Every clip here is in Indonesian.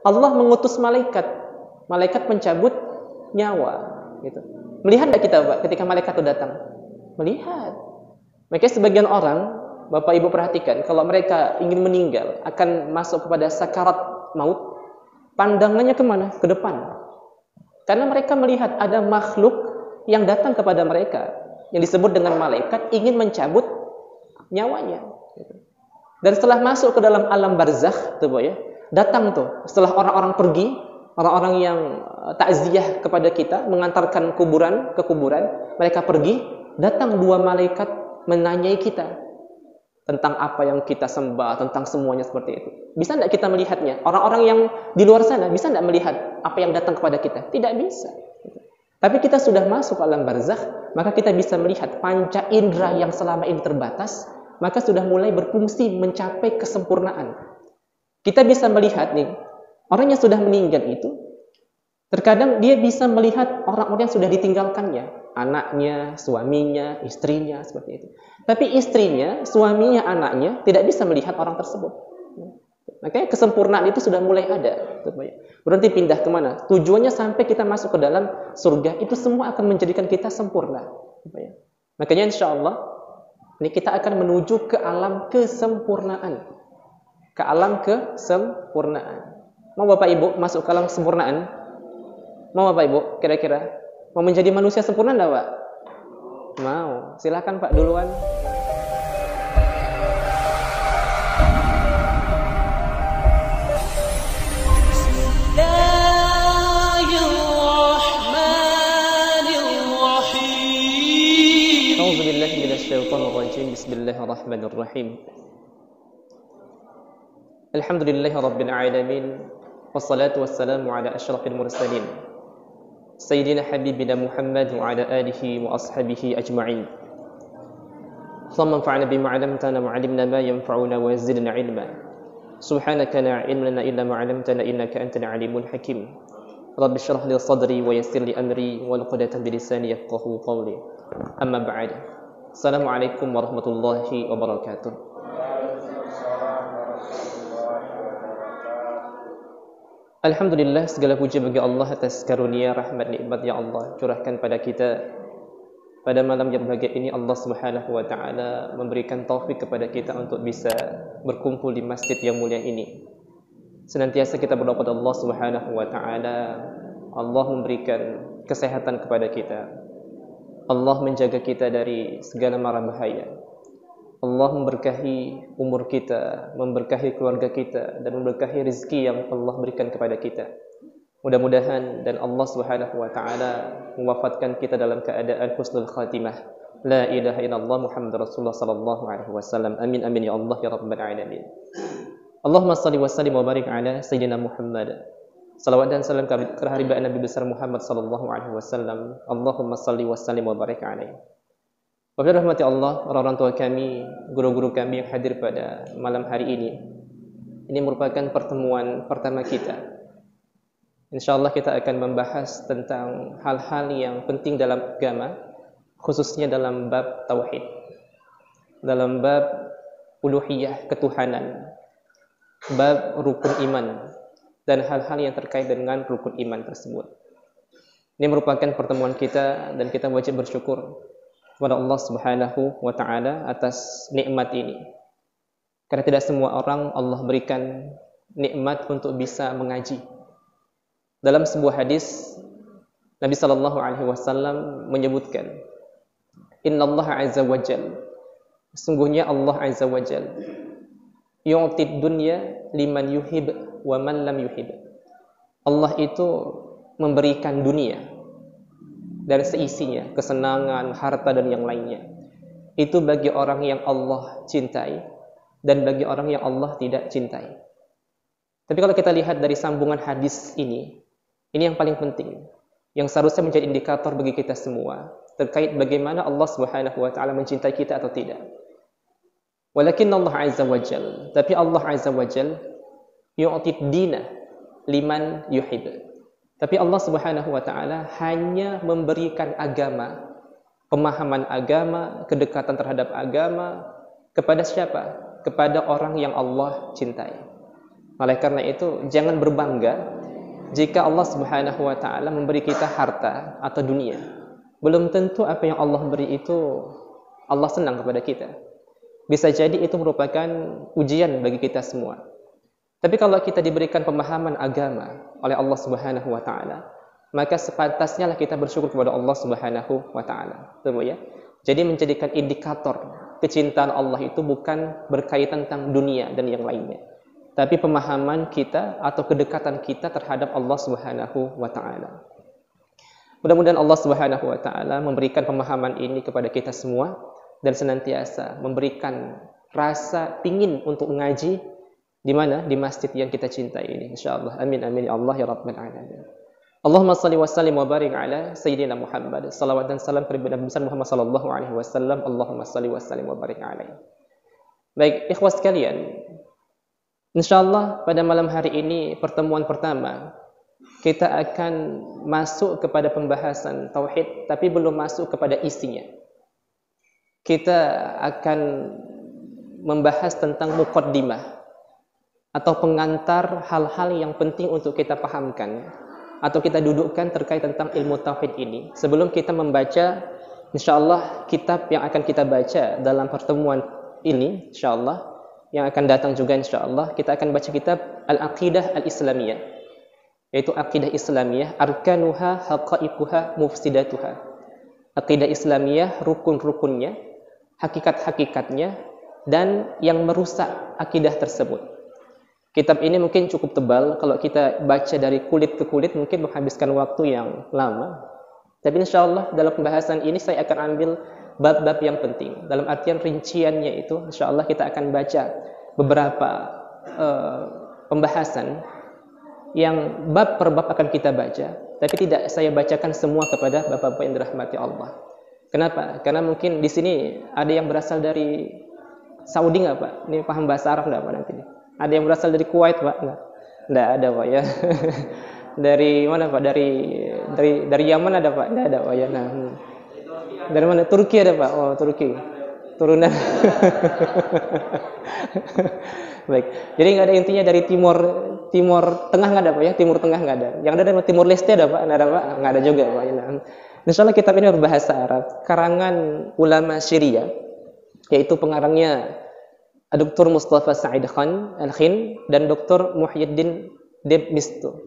Allah mengutus malaikat, malaikat pencabut nyawa gitu. Melihat enggak kita Pak ketika malaikat itu datang? Melihat. Makanya sebagian orang, Bapak Ibu perhatikan, kalau mereka ingin meninggal, akan masuk kepada sakarat maut, pandangannya kemana? Ke depan. Karena mereka melihat ada makhluk yang datang kepada mereka, yang disebut dengan malaikat, ingin mencabut nyawanya. Dan setelah masuk ke dalam alam barzakh, tuh ya, datang tuh, setelah orang-orang pergi, orang-orang yang takziah kepada kita, mengantarkan kuburan ke kuburan, mereka pergi, datang dua malaikat menanyai kita tentang apa yang kita sembah, tentang semuanya seperti itu. Bisa tidak kita melihatnya? Orang-orang yang di luar sana bisa tidak melihat apa yang datang kepada kita? Tidak bisa. Tapi kita sudah masuk alam barzakh, maka kita bisa melihat panca indera yang selama ini terbatas, maka sudah mulai berfungsi mencapai kesempurnaan. Kita bisa melihat nih, orang yang sudah meninggal itu, terkadang dia bisa melihat orang-orang yang sudah ditinggalkannya, anaknya, suaminya, istrinya, seperti itu. Tapi istrinya, suaminya, anaknya tidak bisa melihat orang tersebut. Makanya kesempurnaan itu sudah mulai ada. Berarti pindah kemana? Tujuannya sampai kita masuk ke dalam surga, itu semua akan menjadikan kita sempurna. Makanya insya Allah, ini kita akan menuju ke alam kesempurnaan. Ke alam kesempurnaan. Mau Bapak Ibu masuk ke alam kesempurnaan? Mau Bapak Ibu kira-kira? Mau menjadi manusia sempurna enggak Pak? Mau. Silakan Pak duluan. A'udzubillahi minasyaitonirrajim. Bismillahirrahmanirrahim. Alhamdulillahi rabbil alamin. Wassalatu wassalamu ala asyrafil mursalin. Sayyidina habibina Muhammad wa ala alihi wa ashabihi ajma'in. Allahumma anfa'na bima 'allamtana wa 'allimna ma yanfa'una wa zidna 'ilma. Subhanaka la 'ilma lana illa ma 'allamtana innaka antal 'alimul hakim. Rabbi shrah li sadri wa yassir li amri wa uqdatan bi lisani yafqahu qawli. Amma ba'd. Assalamualaikum warahmatullahi wabarakatuh. Alhamdulillah, segala puji bagi Allah atas karunia, rahmat, nikmat yang Allah curahkan pada kita. Pada malam yang bahagia ini Allah Subhanahu wa taala memberikan taufik kepada kita untuk bisa berkumpul di masjid yang mulia ini. Senantiasa kita berdoa kepada Allah Subhanahu wa taala, Allah memberikan kesehatan kepada kita. Allah menjaga kita dari segala mara bahaya. Allah memberkahi umur kita, memberkahi keluarga kita, dan memberkahi rezeki yang Allah berikan kepada kita. Mudah-mudahan dan Allah Subhanahu wa taala mewafatkan kita dalam keadaan husnul khatimah. La ilaha illallah Muhammadur Rasulullah sallallahu alaihi wasallam. Amin amin ya Allah ya rabbal alamin. Allahumma shalli wa sallim wa barik ala sayyidina Muhammad. Salawat dan salam kepada haribaan Nabi besar Muhammad sallallahu alaihi wasallam. Allahumma shalli wa sallim wa barik alaihi. Wabillahi rahmati Allah, orang-orang tua kami, guru-guru kami yang hadir pada malam hari ini. Ini merupakan pertemuan pertama kita. Insyaallah kita akan membahas tentang hal-hal yang penting dalam agama, khususnya dalam bab tauhid, dalam bab uluhiyah, ketuhanan, bab rukun iman, dan hal-hal yang terkait dengan rukun iman tersebut. Ini merupakan pertemuan kita dan kita wajib bersyukur kepada Allah Subhanahu wa taala atas nikmat ini. Karena tidak semua orang Allah berikan nikmat untuk bisa mengaji. Dalam sebuah hadis Nabi sallallahu alaihi wasallam menyebutkan, "Innallaha 'azza wa jalla." Sesungguhnya Allah 'azza wa jalla yu'tid dunya liman yuhib wa man lam yuhib. Allah itu memberikan dunia dan seisinya, kesenangan, harta dan yang lainnya. Itu bagi orang yang Allah cintai dan bagi orang yang Allah tidak cintai. Tapi kalau kita lihat dari sambungan hadis ini yang paling penting, yang seharusnya menjadi indikator bagi kita semua terkait bagaimana Allah Subhanahu wa taala mencintai kita atau tidak. Walakin Allah azza wa jalla, tapi Allah azza wa jalla yu'tid dina liman yuhib. Tapi Allah Subhanahu wa taala hanya memberikan agama, pemahaman agama, kedekatan terhadap agama kepada siapa? Kepada orang yang Allah cintai. Oleh karena itu, jangan berbangga jika Allah Subhanahu wa taala memberi kita harta atau dunia. Belum tentu apa yang Allah beri itu Allah senang kepada kita. Bisa jadi itu merupakan ujian bagi kita semua. Tapi kalau kita diberikan pemahaman agama oleh Allah Subhanahu wa taala, maka sepantasnya lah kita bersyukur kepada Allah Subhanahu wa taala. Betul ya? Jadi menjadikan indikator kecintaan Allah itu bukan berkaitan tentang dunia dan yang lainnya, tapi pemahaman kita atau kedekatan kita terhadap Allah Subhanahu wa taala. Mudah-mudahan Allah Subhanahu wa taala memberikan pemahaman ini kepada kita semua dan senantiasa memberikan rasa pingin untuk mengaji di mana? Di masjid yang kita cintai ini, insyaallah. Amin amin ya Allah ya rabbal alamin. Allahumma shalli wa sallim wa barik ala sayyidina Muhammad. Salawat dan salam kepada Nabi besar Muhammad sallallahu alaihi wasallam. Allahumma shalli wa sallim wa barik alaihi. Baik, ikhwas sekalian. Insyaallah pada malam hari ini pertemuan pertama kita akan masuk kepada pembahasan tauhid tapi belum masuk kepada isinya. Kita akan membahas tentang muqaddimah atau pengantar hal-hal yang penting untuk kita pahamkan atau kita dudukkan terkait tentang ilmu tauhid ini. Sebelum kita membaca insyaallah kitab yang akan kita baca dalam pertemuan ini insyaallah yang akan datang juga insyaallah kita akan baca kitab Al-Aqidah Al-Islamiyah, yaitu akidah Islamiyah, arkanuha haqaiquha mufsidatuha. Akidah Islamiyah, rukun-rukunnya, hakikat-hakikatnya dan yang merusak akidah tersebut. Kitab ini mungkin cukup tebal, kalau kita baca dari kulit ke kulit mungkin menghabiskan waktu yang lama. Tapi insyaallah dalam pembahasan ini saya akan ambil bab-bab yang penting. Dalam artian rinciannya itu insyaallah kita akan baca beberapa pembahasan yang bab per bab akan kita baca, tapi tidak saya bacakan semua kepada bapak-bapak yang dirahmati Allah. Kenapa? Karena mungkin di sini ada yang berasal dari Saudi nggak Pak? Ini paham bahasa Arab nggak Pak nanti? Ada yang berasal dari Kuwait Pak? Nggak ada Pak ya. Dari mana Pak? Dari Yaman ada Pak? Nggak ada Pak ya. Nah, dari mana? Turki ada Pak? Oh Turki. Turunan. Baik. Jadi nggak ada intinya dari Timur Tengah nggak ada Pak ya? Timur Tengah nggak ada. Yang ada dari Timur Leste ada Pak? Nggak ada Pak? Nggak ada juga Pak. Ya. Insyaallah kitab ini berbahasa Arab, karangan ulama Syria, yaitu pengarangnya Dr. Mustafa Sa'id Khan Al-Khin dan Dr. Muhyiddin Debmisto.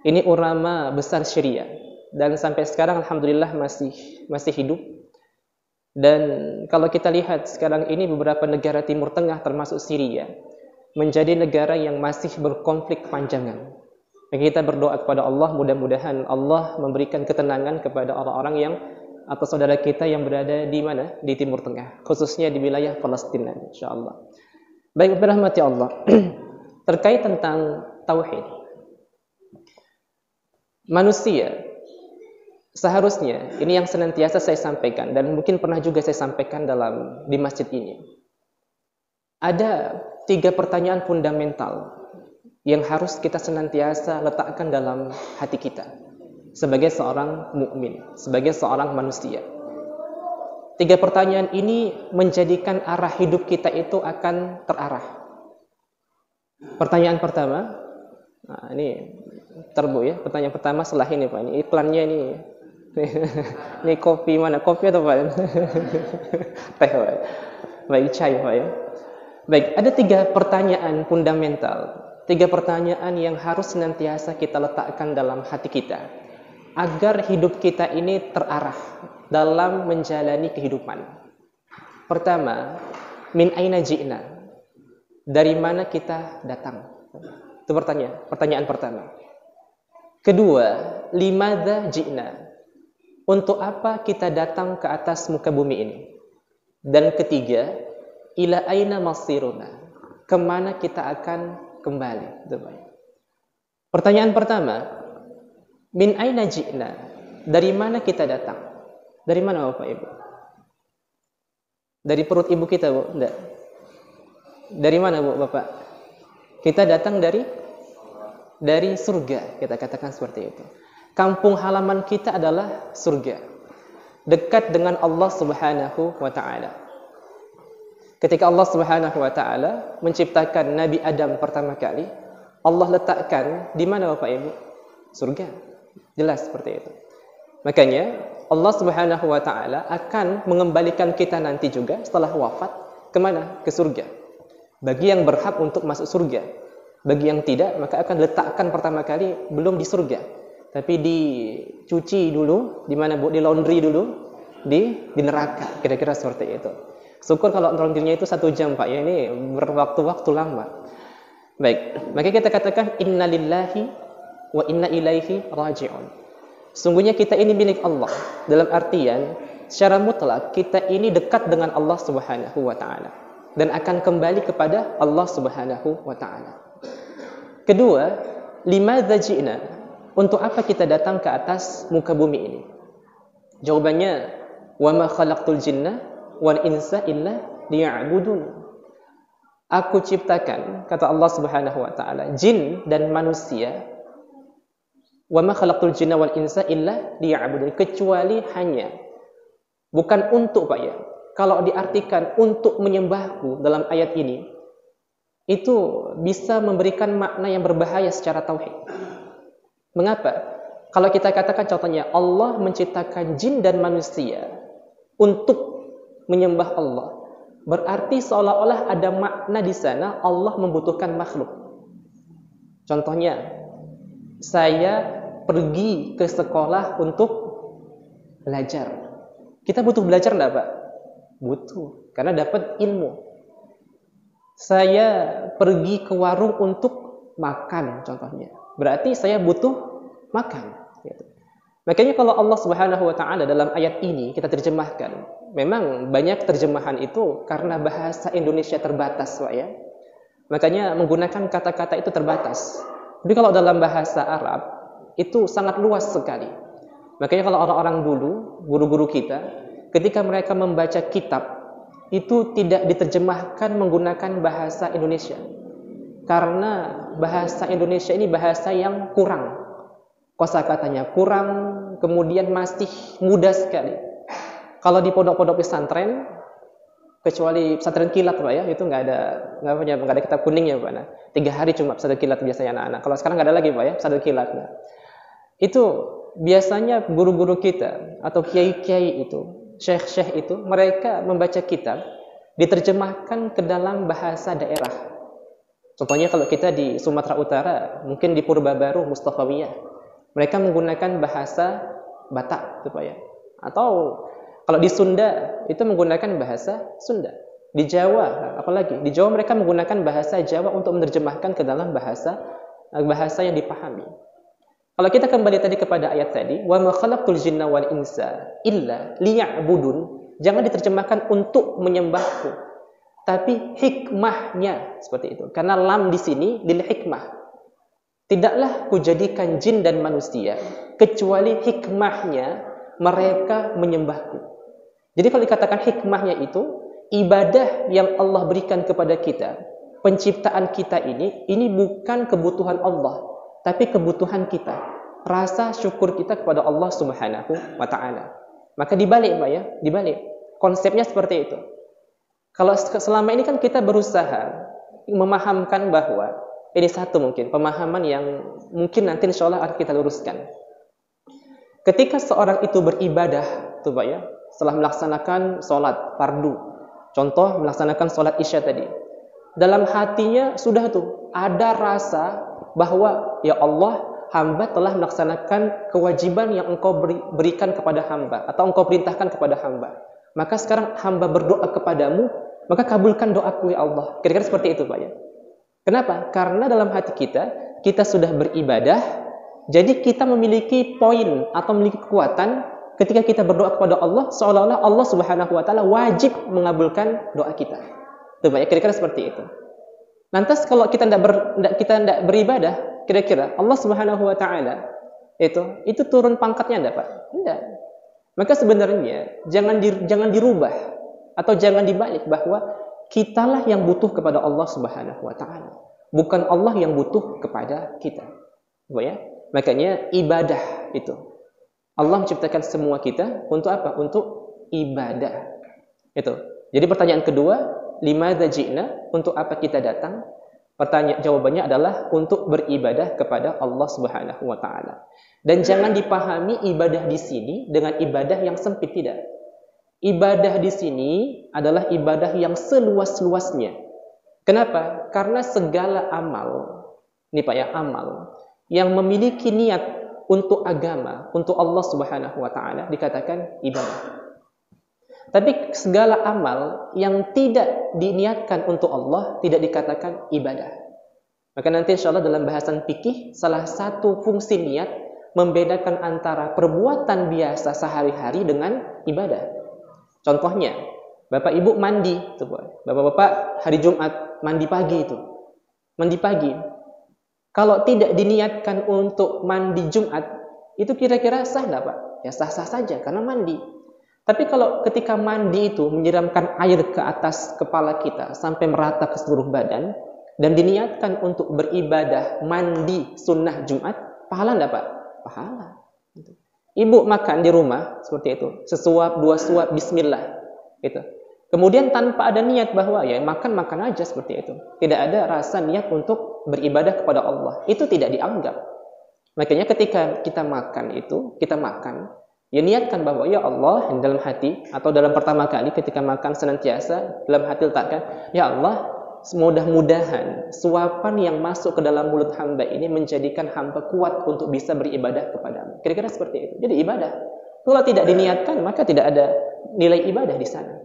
Ini ulama besar Syria dan sampai sekarang alhamdulillah masih hidup. Dan kalau kita lihat sekarang ini beberapa negara Timur Tengah termasuk Syria menjadi negara yang masih berkonflik kepanjangan. Kita berdoa kepada Allah, mudah-mudahan Allah memberikan ketenangan kepada orang-orang yang atau saudara kita yang berada di mana? Di Timur Tengah, khususnya di wilayah Palestina insyaallah. Baik, berahmati Allah. Terkait tentang tauhid. Manusia seharusnya, ini yang senantiasa saya sampaikan dan mungkin pernah juga saya sampaikan di masjid ini. Ada 3 pertanyaan fundamental yang harus kita senantiasa letakkan dalam hati kita sebagai seorang mukmin, sebagai seorang manusia. 3 pertanyaan ini menjadikan arah hidup kita itu akan terarah. Pertanyaan pertama, nah ini terbu ya. Pertanyaan pertama setelah ini Pak, ini iklannya ini. Ini kopi mana? Kopi atau Pak? Teh Pak. Baik, chai Pak ya. Baik, ada 3 pertanyaan fundamental. 3 pertanyaan yang harus senantiasa kita letakkan dalam hati kita agar hidup kita ini terarah dalam menjalani kehidupan. Pertama, min aina ji'na? Dari mana kita datang? Itu pertanyaan pertama. Kedua, limadza ji'na? Untuk apa kita datang ke atas muka bumi ini? Dan ketiga, ila aina masiruna? Kemana kita akan kembali? Pertanyaan pertama, min aina ji'na? Dari mana kita datang? Dari mana Bapak Ibu? Dari perut ibu kita Bu? Enggak. Dari mana Bu Bapak? Kita datang dari surga, kita katakan seperti itu. Kampung halaman kita adalah surga. Dekat dengan Allah Subhanahu wa taala. Ketika Allah Subhanahu wa taala menciptakan Nabi Adam pertama kali, Allah letakkan di mana Bapak Ibu? Surga. Jelas seperti itu. Makanya Allah Subhanahu wa taala akan mengembalikan kita nanti juga setelah wafat kemana? Ke surga. Bagi yang berhak untuk masuk surga. Bagi yang tidak, maka akan letakkan pertama kali belum di surga, tapi dicuci dulu, di mana Bu? Di laundry dulu, di neraka. Kira-kira seperti itu. Syukur kalau laundrynya itu 1 jam Pak ya, ini berwaktu-waktu lama. Baik, maka kita katakan innalillahi wa inna ilaihi raji'un. Sungguhnya kita ini milik Allah, dalam artian secara mutlak kita ini dekat dengan Allah Subhanahu wa taala dan akan kembali kepada Allah Subhanahu wa taala. Kedua, limadza ji'na? Untuk apa kita datang ke atas muka bumi ini? Jawabannya, wa ma khalaqtul jinna wal insa illa liya'budun. Aku ciptakan, kata Allah Subhanahu wa taala, jin dan manusia, wa ma khalaqtul jinna wal insa illa liya'budun, kecuali hanya, bukan untuk Pak ya. Kalau diartikan untuk menyembahku dalam ayat ini, itu bisa memberikan makna yang berbahaya secara tauhid. Mengapa? Kalau kita katakan contohnya Allah menciptakan jin dan manusia untuk menyembah Allah, berarti seolah-olah ada makna di sana Allah membutuhkan makhluk. Contohnya, saya pergi ke sekolah untuk belajar. Kita butuh belajar enggak, Pak? Butuh, karena dapat ilmu. Saya pergi ke warung untuk makan, contohnya. Berarti saya butuh makan. Gitu. Makanya kalau Allah Subhanahu wa taala dalam ayat ini kita terjemahkan, memang banyak terjemahan itu karena bahasa Indonesia terbatas, Pak ya. Makanya menggunakan kata-kata itu terbatas. Tapi kalau dalam bahasa Arab itu sangat luas sekali. Makanya kalau orang-orang dulu, guru-guru kita, ketika mereka membaca kitab itu tidak diterjemahkan menggunakan bahasa Indonesia. Karena bahasa Indonesia ini bahasa yang kurang. Kosakatanya kurang, kemudian masih mudah sekali. Kalau di pondok-pondok pesantren, kecuali pesantren kilat Pak ya, itu nggak ada kitab kuningnya Pak. Nah, 3 hari cuma pesantren kilat biasanya anak-anak. Kalau sekarang nggak ada lagi Pak ya, pesantren kilat. Nah, itu biasanya guru-guru kita atau kiai-kiai itu, syekh-syekh itu, mereka membaca kitab diterjemahkan ke dalam bahasa daerah. Contohnya kalau kita di Sumatera Utara, mungkin di Purbabaru, Mustafawiyah, mereka menggunakan bahasa Batak, gitu Pak ya. Atau kalau di Sunda itu menggunakan bahasa Sunda. Di Jawa, apalagi di Jawa mereka menggunakan bahasa Jawa untuk menerjemahkan ke dalam bahasa yang dipahami. Kalau kita kembali tadi kepada ayat tadi, wa ma khalaqtul jinna wal insa illa liya'budun, jangan diterjemahkan untuk menyembahku, tapi hikmahnya seperti itu. Karena lam di sini lil hikmah. Tidaklah kujadikan jin dan manusia kecuali hikmahnya mereka menyembahku. Jadi kalau dikatakan hikmahnya itu ibadah yang Allah berikan kepada kita, penciptaan kita ini bukan kebutuhan Allah, tapi kebutuhan kita, rasa syukur kita kepada Allah Subhanahu wa taala. Maka dibalik Pak ya, dibalik. Konsepnya seperti itu. Kalau selama ini kan kita berusaha memahamkan bahwa ini satu mungkin pemahaman yang mungkin nanti insya Allah akan kita luruskan. Ketika seorang itu beribadah, tuh Pak ya, setelah melaksanakan sholat fardu, contoh melaksanakan sholat isya tadi, dalam hatinya sudah tuh ada rasa bahwa ya Allah, hamba telah melaksanakan kewajiban yang engkau berikan kepada hamba atau engkau perintahkan kepada hamba. Maka sekarang hamba berdoa kepadamu, maka kabulkan doaku ya Allah. Kira-kira seperti itu Pak ya. Kenapa? Karena dalam hati kita sudah beribadah, jadi kita memiliki poin atau memiliki kekuatan ketika kita berdoa kepada Allah, seolah-olah Allah Subhanahu wa taala wajib mengabulkan doa kita. Tuh Pak ya, kira-kira seperti itu. Lantas kalau kita tidak beribadah, kira-kira Allah Subhanahu wa taala itu turun pangkatnya enggak, Pak? Enggak. Maka sebenarnya jangan dirubah atau jangan dibalik bahwa kitalah yang butuh kepada Allah Subhanahu wa taala, bukan Allah yang butuh kepada kita. Ya? Makanya ibadah itu Allah menciptakan semua kita untuk apa? Untuk ibadah. Itu. Jadi pertanyaan kedua, limadza ji'na? Untuk apa kita datang? Jawabannya adalah untuk beribadah kepada Allah Subhanahu wa taala. Dan jangan dipahami ibadah di sini dengan ibadah yang sempit, tidak. Ibadah di sini adalah ibadah yang seluas-luasnya. Kenapa? Karena segala amal, ini Pak ya, amal yang memiliki niat untuk agama, untuk Allah Subhanahu wa taala dikatakan ibadah. Tapi segala amal yang tidak diniatkan untuk Allah tidak dikatakan ibadah. Maka nanti insya Allah dalam bahasan fikih, salah satu fungsi niat membedakan antara perbuatan biasa sehari-hari dengan ibadah. Contohnya, Bapak Ibu mandi, Bapak-bapak hari Jumat mandi pagi itu. Mandi pagi. Kalau tidak diniatkan untuk mandi Jumat, itu kira-kira sah enggak, Pak? Ya sah-sah saja karena mandi. Tapi kalau ketika mandi itu menyiramkan air ke atas kepala kita sampai merata ke seluruh badan dan diniatkan untuk beribadah mandi sunnah Jumat, pahala enggak, Pak? Pahala. Ibu makan di rumah seperti itu, sesuap, dua suap, bismillah. Gitu. Kemudian tanpa ada niat bahwa ya makan aja seperti itu. Tidak ada rasa niat untuk beribadah kepada Allah. Itu tidak dianggap. Makanya ketika kita makan, ya niatkan bahwa ya Allah dalam hati atau dalam pertama kali ketika makan senantiasa dalam hati letakkan, ya Allah, mudah-mudahan suapan yang masuk ke dalam mulut hamba ini menjadikan hamba kuat untuk bisa beribadah kepadamu. Kira-kira seperti itu. Jadi ibadah. Kalau tidak diniatkan maka tidak ada nilai ibadah di sana.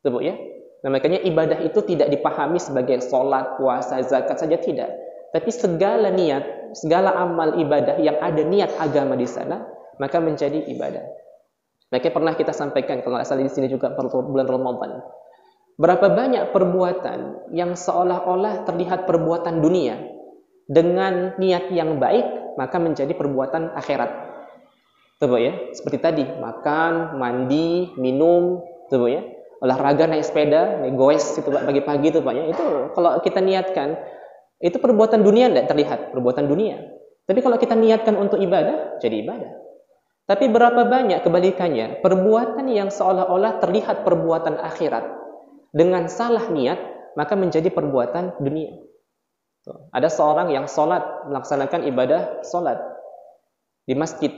Betul ya? Nah, makanya ibadah itu tidak dipahami sebagai sholat, puasa, zakat saja tidak. Tapi segala niat, segala amal ibadah yang ada niat agama di sana, maka menjadi ibadah. Makanya pernah kita sampaikan kalau nggak salah di sini juga bulan Ramadan. Berapa banyak perbuatan yang seolah-olah terlihat perbuatan dunia dengan niat yang baik, maka menjadi perbuatan akhirat. Betul ya? Seperti tadi, makan, mandi, minum, betul ya? Olahraga, naik sepeda, naik goes itu pagi-pagi itu Pak ya. Itu kalau kita niatkan itu perbuatan dunia tidak terlihat, perbuatan dunia. Tapi kalau kita niatkan untuk ibadah, jadi ibadah. Tapi berapa banyak kebalikannya, perbuatan yang seolah-olah terlihat perbuatan akhirat dengan salah niat, maka menjadi perbuatan dunia. Tuh. Ada seorang yang sholat, melaksanakan ibadah sholat di masjid.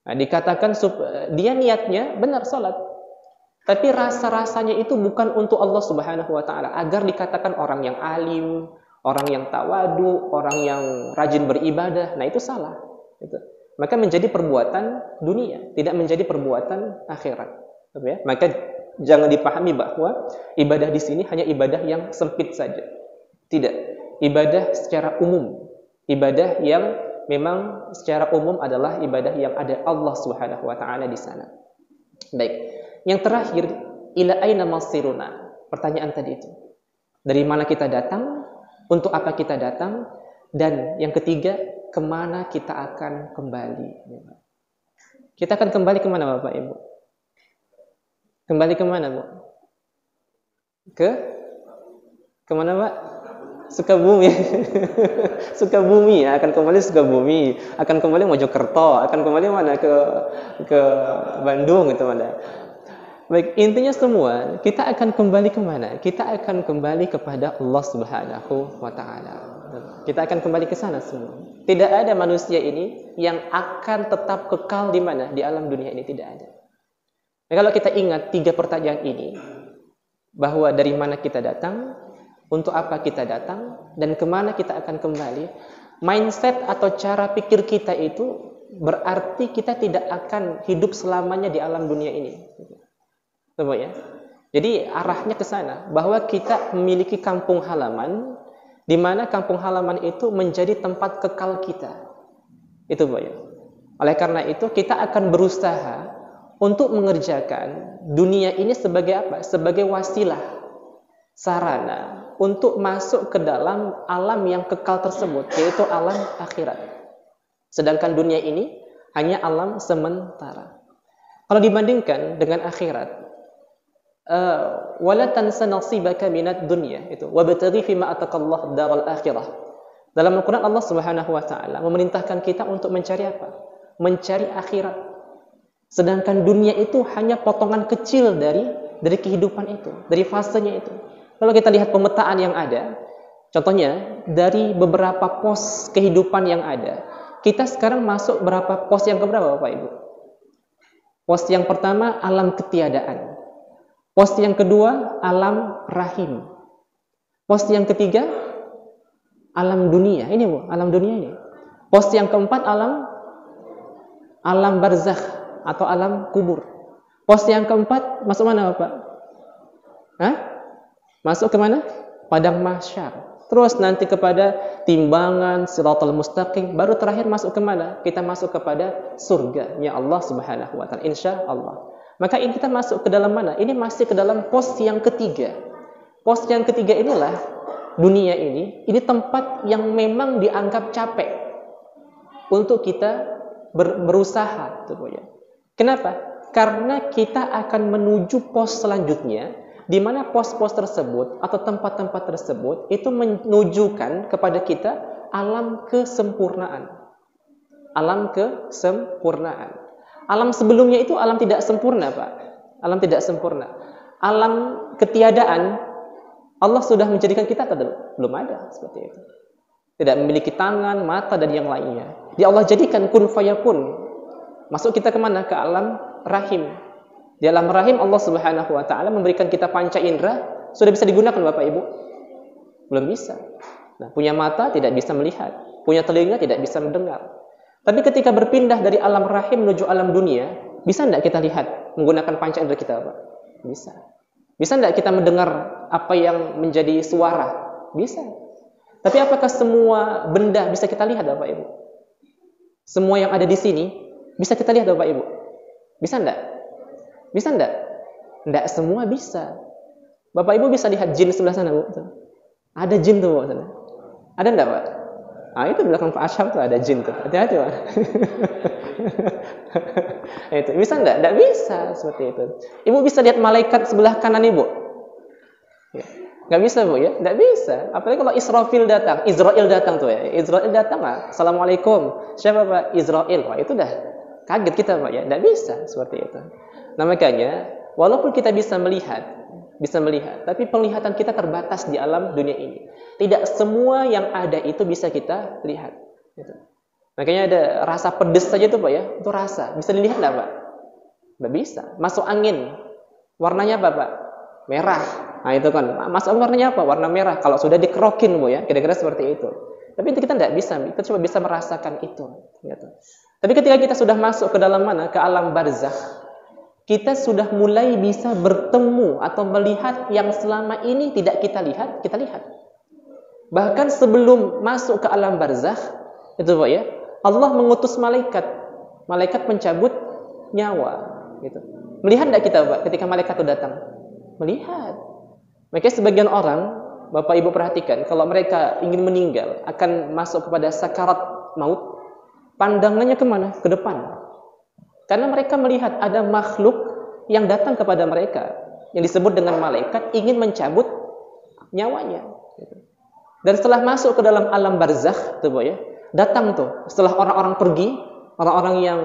Nah, dikatakan dia niatnya benar sholat, tapi rasa-rasanya itu bukan untuk Allah Subhanahu wa taala, agar dikatakan orang yang alim, orang yang tawadu, orang yang rajin beribadah. Nah, itu salah. Gitu. Maka menjadi perbuatan dunia, tidak menjadi perbuatan akhirat. Ya? Maka jangan dipahami bahwa ibadah di sini hanya ibadah yang sempit saja. Tidak. Ibadah secara umum. Ibadah yang memang secara umum adalah ibadah yang ada Allah Subhanahu wa taala di sana. Baik. Yang terakhir, ila aina masiruna? Pertanyaan tadi itu. Dari mana kita datang? Untuk apa kita datang? Dan yang ketiga, kemana kita akan kembali? Kita akan kembali kemana Bapak Ibu? Kembali kemana Bu? Kemana Pak? Sukabumi. Sukabumi ya, akan kembali Sukabumi, akan kembali Mojokerto, akan kembali mana ke Bandung itu mana. Baik, intinya semua kita akan kembali kemana? Kita akan kembali kepada Allah Subhanahu wa taala. Kita akan kembali ke sana semua. Tidak ada manusia ini yang akan tetap kekal di mana? Di alam dunia ini tidak ada. Nah, kalau kita ingat 3 pertanyaan ini, bahwa dari mana kita datang, untuk apa kita datang, dan kemana kita akan kembali, mindset atau cara pikir kita itu berarti kita tidak akan hidup selamanya di alam dunia ini. Betul ya? Jadi arahnya ke sana, bahwa kita memiliki kampung halaman, di mana kampung halaman itu menjadi tempat kekal kita. Itu Bu ya. Oleh karena itu kita akan berusaha untuk mengerjakan dunia ini sebagai apa? Sebagai wasilah, sarana untuk masuk ke dalam alam yang kekal tersebut, yaitu alam akhirat. Sedangkan dunia ini hanya alam sementara. Kalau dibandingkan dengan akhirat, wala tansa nasibaka minad dunya, itu wabtaghi fima ataqallahu daral akhirah. Dalam Al-Qur'an Allah Subhanahu wa taala memerintahkan kita untuk mencari apa? Mencari akhirat. Sedangkan dunia itu hanya potongan kecil dari kehidupan itu, dari fasenya itu. Kalau kita lihat pemetaan yang ada, Contohnya, dari beberapa pos kehidupan yang ada, kita sekarang masuk berapa pos yang keberapa Bapak Ibu? Pos yang pertama, alam ketiadaan. Pos yang kedua, alam rahim. Pos yang ketiga, alam dunia. Ini Bu, alam dunia ini. Pos yang keempat, alam barzakh atau alam kubur. Pos yang keempat, masuk mana Bapak? Hah? Masuk ke mana? Padang mahsyar. Terus nanti kepada timbangan siratal mustaqim, baru terakhir masuk ke mana? Kita masuk kepada surga-Nya Allah Subhanahu wa taala, insyaallah. Maka ini kita masuk ke dalam mana? Ini masih ke dalam pos yang ketiga. Pos yang ketiga inilah dunia ini tempat yang memang dianggap capek untuk kita berusaha, gitu ya. Kenapa? Karena kita akan menuju pos selanjutnya, di mana pos-pos tersebut atau tempat-tempat tersebut itu menunjukkan kepada kita alam kesempurnaan. Alam kesempurnaan. Alam sebelumnya itu alam tidak sempurna, Pak. Alam tidak sempurna. Alam ketiadaan, Allah sudah menjadikan kita atau belum ada seperti itu. Tidak memiliki tangan, mata dan yang lainnya. Dia Allah jadikan kun fayakun. Masuk kita kemana? Ke alam rahim. Di alam rahim Allah Subhanahu wa taala memberikan kita panca indera, sudah bisa digunakan Bapak Ibu? Belum bisa. Nah, punya mata tidak bisa melihat, punya telinga tidak bisa mendengar. Tapi ketika berpindah dari alam rahim menuju alam dunia, bisa enggak kita lihat menggunakan panca indera kita, Pak? Bisa. Bisa enggak kita mendengar apa yang menjadi suara? Bisa. Tapi apakah semua benda bisa kita lihat Bapak Ibu? Semua yang ada di sini bisa kita lihat Bapak Ibu? Bisa enggak? Bisa enggak? Enggak semua bisa. Bapak Ibu bisa lihat jin sebelah sana, Bu. Ada jin tuh, Bu, sana. Ada enggak, Pak? Ah, itu di belakang Pak Asyaf tuh ada jin tuh. Hati-hati, Pak. Itu bisa enggak? Enggak bisa seperti itu. Ibu bisa lihat malaikat sebelah kanan Ibu? Ya. Enggak bisa, Bu, ya? Enggak bisa. Apalagi kalau Israel datang tuh ya. Israel datang, Pak. Assalamualaikum. Siapa, Pak? Israel. Wah, itu dah kaget kita, Pak, ya. Enggak bisa seperti itu. Nah, makanya walaupun kita bisa melihat, tapi penglihatan kita terbatas di alam dunia ini. Tidak semua yang ada itu bisa kita lihat. Gitu. Makanya ada rasa pedes saja tuh Pak ya, itu rasa. Bisa dilihat nggak Pak? Nggak bisa. Masuk angin, warnanya apa Pak? Merah. Nah itu kan, masuk angin warnanya apa? Warna merah. Kalau sudah dikerokin Bu ya, kira-kira seperti itu. Tapi itu kita nggak bisa, kita cuma bisa merasakan itu. Gitu. Tapi ketika kita sudah masuk ke dalam mana? Ke alam barzakh. Kita sudah mulai bisa bertemu atau melihat yang selama ini tidak kita lihat, kita lihat. Bahkan sebelum masuk ke alam barzakh, itu Pak ya, Allah mengutus malaikat. Malaikat mencabut nyawa, gitu. Melihat tidak kita Pak ketika malaikat itu datang? Melihat. Makanya sebagian orang, Bapak Ibu perhatikan, kalau mereka ingin meninggal, akan masuk kepada sakarat maut, pandangannya kemana? Ke depan. Karena mereka melihat ada makhluk yang datang kepada mereka, yang disebut dengan malaikat, ingin mencabut nyawanya. Dan setelah masuk ke dalam alam barzakh, tuh ya, datang tuh, setelah orang-orang pergi, orang-orang yang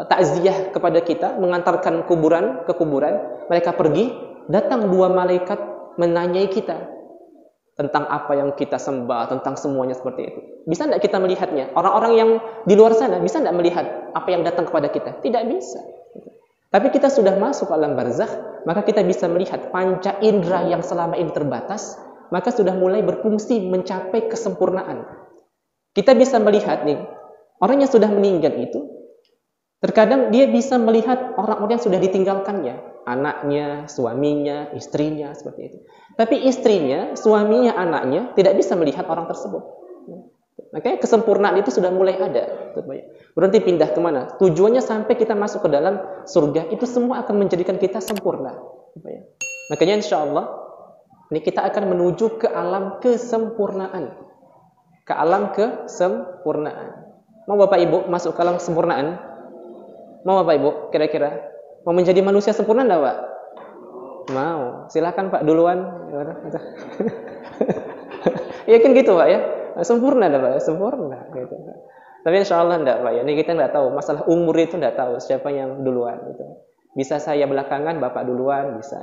takziah kepada kita, mengantarkan kuburan ke kuburan, mereka pergi, datang dua malaikat menanyai kita tentang apa yang kita sembah, tentang semuanya seperti itu. Bisa tidak kita melihatnya? Orang-orang yang di luar sana bisa tidak melihat apa yang datang kepada kita? Tidak bisa. Tapi kita sudah masuk ke alam barzakh, maka kita bisa melihat panca indera yang selama ini terbatas, maka sudah mulai berfungsi mencapai kesempurnaan. Kita bisa melihat nih, orang yang sudah meninggal itu, terkadang dia bisa melihat orang-orang yang sudah ditinggalkannya, anaknya, suaminya, istrinya, seperti itu. Tapi istrinya, suaminya, anaknya tidak bisa melihat orang tersebut. Makanya kesempurnaan itu sudah mulai ada. Berhenti pindah kemana? Tujuannya sampai kita masuk ke dalam surga, itu semua akan menjadikan kita sempurna. Makanya insya Allah, ini kita akan menuju ke alam kesempurnaan. Ke alam kesempurnaan. Mau Bapak Ibu masuk ke alam kesempurnaan? Mau Bapak Ibu kira-kira? Mau menjadi manusia sempurna enggak Pak? Mau. Silakan Pak duluan. Ya kan gitu Pak ya. Sempurna enggak Pak? Sempurna gitu. Tapi insya Allah enggak Pak ya. Ini kita enggak tahu. Masalah umur itu enggak tahu siapa yang duluan gitu. Bisa saya belakangan, Bapak duluan, bisa.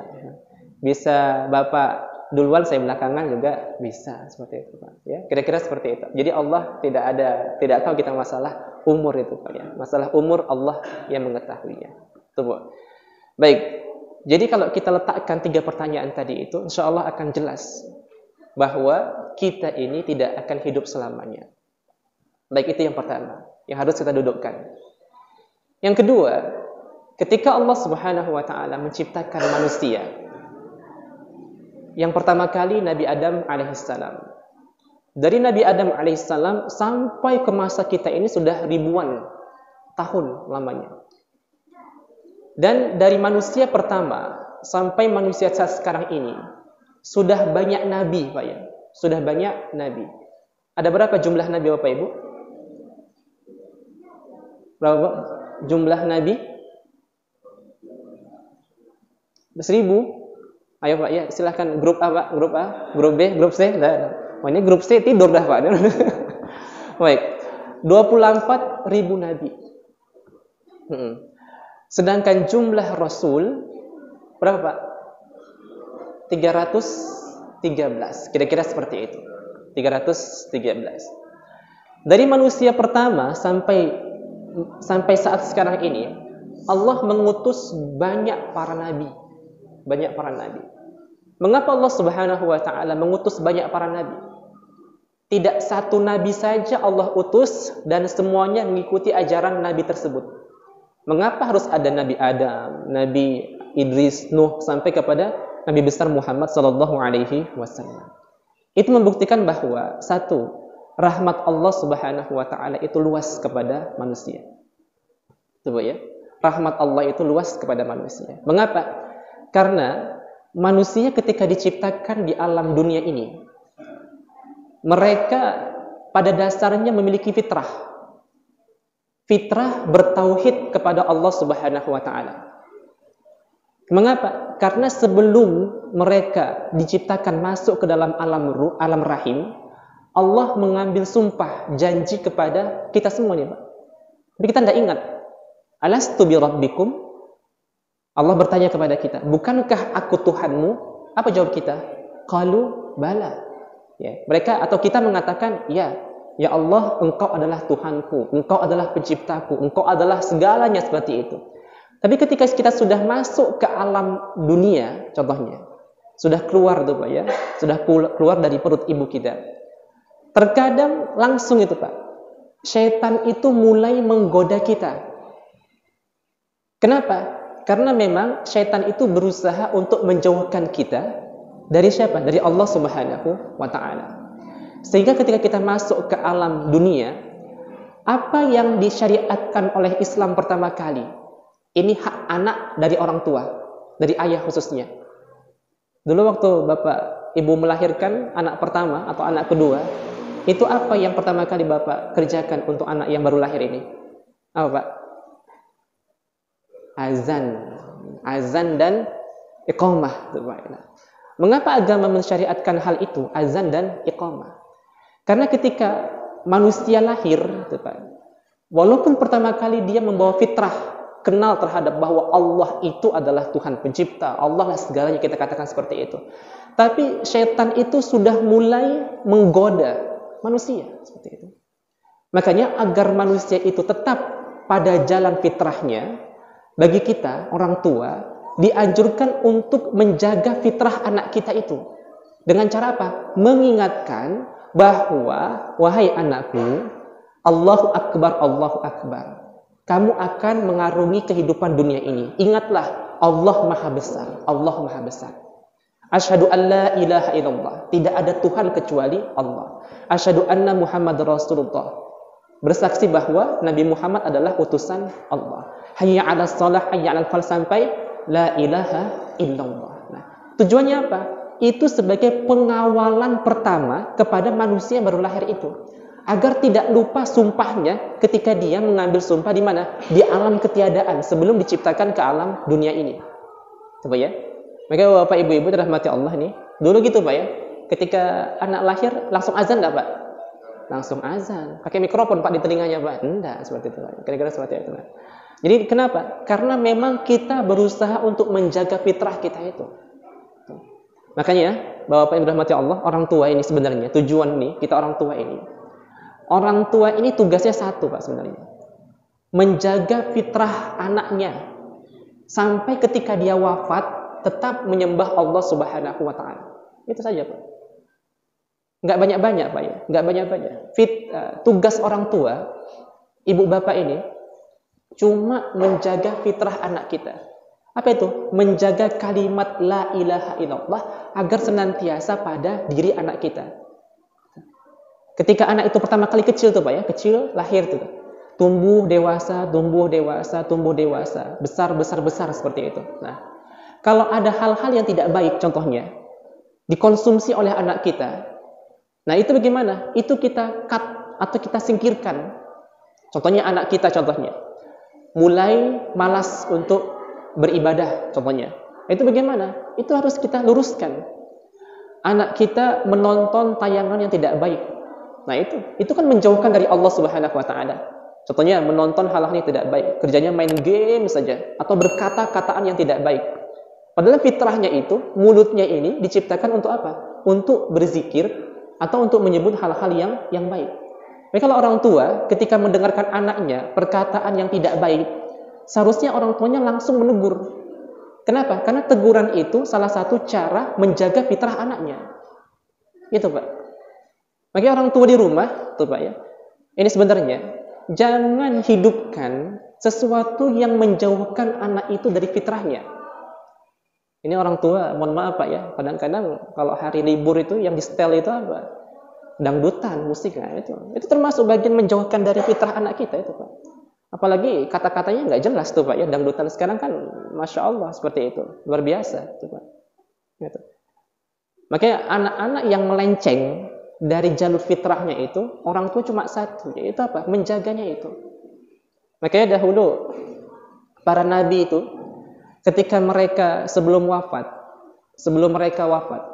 Bisa Bapak duluan saya belakangan juga bisa seperti itu Pak. Ya, kira-kira seperti itu. Jadi Allah tidak tahu kita masalah umur itu Pak ya. Masalah umur Allah yang mengetahuinya. Itu Bu. Baik. Jadi kalau kita letakkan 3 pertanyaan tadi itu, insya Allah akan jelas bahwa kita ini tidak akan hidup selamanya. Baik, itu yang pertama yang harus kita dudukkan. Yang kedua, ketika Allah Subhanahu wa taala menciptakan manusia, yang pertama kali Nabi Adam alaihissalam. Dari Nabi Adam alaihissalam sampai ke masa kita ini sudah ribuan tahun lamanya. Dan dari manusia pertama sampai manusia saat sekarang ini sudah banyak nabi, Pak ya. Sudah banyak nabi. Ada berapa jumlah nabi Bapak Ibu? Berapa jumlah nabi? 1000. Ayo Pak ya, silahkan grup A Pak, grup A, grup B, grup C. Oh, ini grup C tidur dah Pak. Baik. 24.000 nabi. Sedangkan jumlah rasul berapa Pak? 313. Kira-kira seperti itu. 313. Dari manusia pertama sampai saat sekarang ini, Allah mengutus banyak para nabi. Banyak para nabi. Mengapa Allah Subhanahu wa taala mengutus banyak para nabi? Tidak satu nabi saja Allah utus dan semuanya mengikuti ajaran nabi tersebut. Mengapa harus ada Nabi Adam, Nabi Idris, Nuh sampai kepada Nabi besar Muhammad sallallahu alaihi wasallam? Itu membuktikan bahwa satu, rahmat Allah Subhanahu wa taala itu luas kepada manusia. Coba ya. Rahmat Allah itu luas kepada manusia. Mengapa? Karena manusia ketika diciptakan di alam dunia ini, mereka pada dasarnya memiliki fitrah. Fitrah bertauhid kepada Allah Subhanahu wa taala. Mengapa? Karena sebelum mereka diciptakan masuk ke dalam alam rahim, Allah mengambil sumpah janji kepada kita semua nih, Pak. Tapi kita tidak ingat. Alastu bi rabbikum? Allah bertanya kepada kita, bukankah aku Tuhanmu? Apa jawab kita? Qalu bala. Ya, mereka atau kita mengatakan, ya Allah, Engkau adalah Tuhanku, Engkau adalah penciptaku, Engkau adalah segalanya seperti itu. Tapi ketika kita sudah masuk ke alam dunia, contohnya, sudah keluar tuh Pak ya, sudah keluar dari perut ibu kita. Terkadang langsung itu Pak, syaitan itu mulai menggoda kita. Kenapa? Karena memang syaitan itu berusaha untuk menjauhkan kita dari siapa? Dari Allah Subhanahu wa taala. Sehingga ketika kita masuk ke alam dunia, apa yang disyariatkan oleh Islam pertama kali? Ini hak anak dari orang tua, dari ayah khususnya. Dulu waktu Bapak Ibu melahirkan anak pertama atau anak kedua, itu apa yang pertama kali Bapak kerjakan untuk anak yang baru lahir ini? Apa Pak? Azan dan iqamah. Mengapa agama mensyariatkan hal itu, azan dan iqamah? Karena ketika manusia lahir, walaupun pertama kali dia membawa fitrah, kenal terhadap bahwa Allah itu adalah Tuhan pencipta, Allah lah segalanya, kita katakan seperti itu. Tapi syaitan itu sudah mulai menggoda manusia seperti itu. Makanya agar manusia itu tetap pada jalan fitrahnya, bagi kita orang tua dianjurkan untuk menjaga fitrah anak kita itu. Dengan cara apa? Mengingatkan bahwa wahai anakku, Allahu Akbar, Allahu Akbar. Kamu akan mengarungi kehidupan dunia ini. Ingatlah, Allah Maha Besar. Allah Maha Besar. Asyhadu an la ilaha illallah. Tidak ada Tuhan kecuali Allah. Asyhadu anna Muhammad Rasulullah. Bersaksi bahwa Nabi Muhammad adalah utusan Allah. Hayya 'alas shalah, hayya 'alal falah sampai la ilaha illallah. Nah, tujuannya apa? Itu sebagai pengawalan pertama kepada manusia yang baru lahir itu, agar tidak lupa sumpahnya ketika dia mengambil sumpah di mana? Di alam ketiadaan sebelum diciptakan ke alam dunia ini. Coba ya. Maka Bapak Ibu-ibu dirahmati Allah nih. Dulu gitu Pak ya. Ketika anak lahir langsung azan enggak Pak? Langsung azan. Pakai mikrofon Pak di telinganya Pak? Enggak, seperti itu. Kira-kira seperti itu. Jadi kenapa? Karena memang kita berusaha untuk menjaga fitrah kita itu. Makanya, Bapak yang dirahmati Allah, orang tua ini sebenarnya, tujuan ini, kita orang tua ini. Orang tua ini tugasnya satu, Pak, sebenarnya. Menjaga fitrah anaknya. Sampai ketika dia wafat, tetap menyembah Allah Subhanahu wa Ta'ala. Itu saja, Pak. Nggak banyak-banyak, Pak, ya. Nggak banyak-banyak. Tugas orang tua, ibu bapak ini, cuma menjaga fitrah anak kita. Apa itu? Menjaga kalimat la ilaha illallah agar senantiasa pada diri anak kita. Ketika anak itu pertama kali kecil tuh, Pak, ya, kecil, lahir tuh. Tumbuh dewasa, tumbuh dewasa, tumbuh dewasa, besar seperti itu. Nah, kalau ada hal-hal yang tidak baik contohnya dikonsumsi oleh anak kita, nah itu bagaimana? Itu kita cut atau kita singkirkan. Contohnya anak kita mulai malas untuk beribadah contohnya. Itu bagaimana? Itu harus kita luruskan. Anak kita menonton tayangan yang tidak baik. Nah, itu kan menjauhkan dari Allah Subhanahu wa Ta'ala. Contohnya menonton hal-hal yang tidak baik, kerjanya main game saja atau berkata-kataan yang tidak baik. Padahal fitrahnya itu, mulutnya ini diciptakan untuk apa? Untuk berzikir atau untuk menyebut hal-hal yang baik. Tapi kalau orang tua ketika mendengarkan anaknya perkataan yang tidak baik, seharusnya orang tuanya langsung menegur. Kenapa? Karena teguran itu salah satu cara menjaga fitrah anaknya. Itu, Pak. Bagi orang tua di rumah, tuh, Pak, ya. Ini sebenarnya jangan hidupkan sesuatu yang menjauhkan anak itu dari fitrahnya. Ini orang tua, mohon maaf, Pak, ya. Kadang-kadang kalau hari libur itu yang di setel itu apa? Dangdutan, musik, nah, itu termasuk bagian menjauhkan dari fitrah anak kita itu, Pak. Apalagi kata-katanya nggak jelas tuh, Pak, ya. Dangdutan sekarang kan Masya Allah seperti itu, luar biasa tuh, Pak. Gitu. Makanya anak-anak yang melenceng dari jalur fitrahnya itu, orang tua cuma satu, yaitu apa? Menjaganya itu. Makanya dahulu para nabi itu ketika mereka sebelum mereka wafat,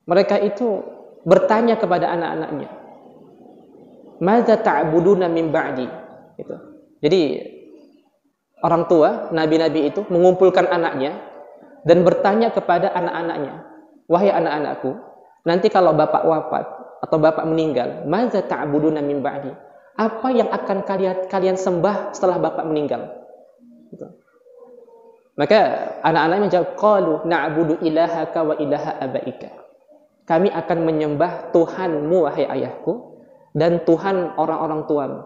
mereka itu bertanya kepada anak-anaknya, "Madza ta'buduna min ba'di?" Itu. Jadi orang tua, nabi-nabi itu mengumpulkan anaknya dan bertanya kepada anak-anaknya, "Wahai anak-anakku, nanti kalau bapak wafat atau bapak meninggal, madza ta'buduna min ba'di?" Apa yang akan kalian sembah setelah bapak meninggal? Gitu. Maka anak-anaknya menjawab, qalu na'budu ilahaka wa ilaha abaika. Kami akan menyembah Tuhanmu wahai ayahku dan Tuhan orang-orang tuamu.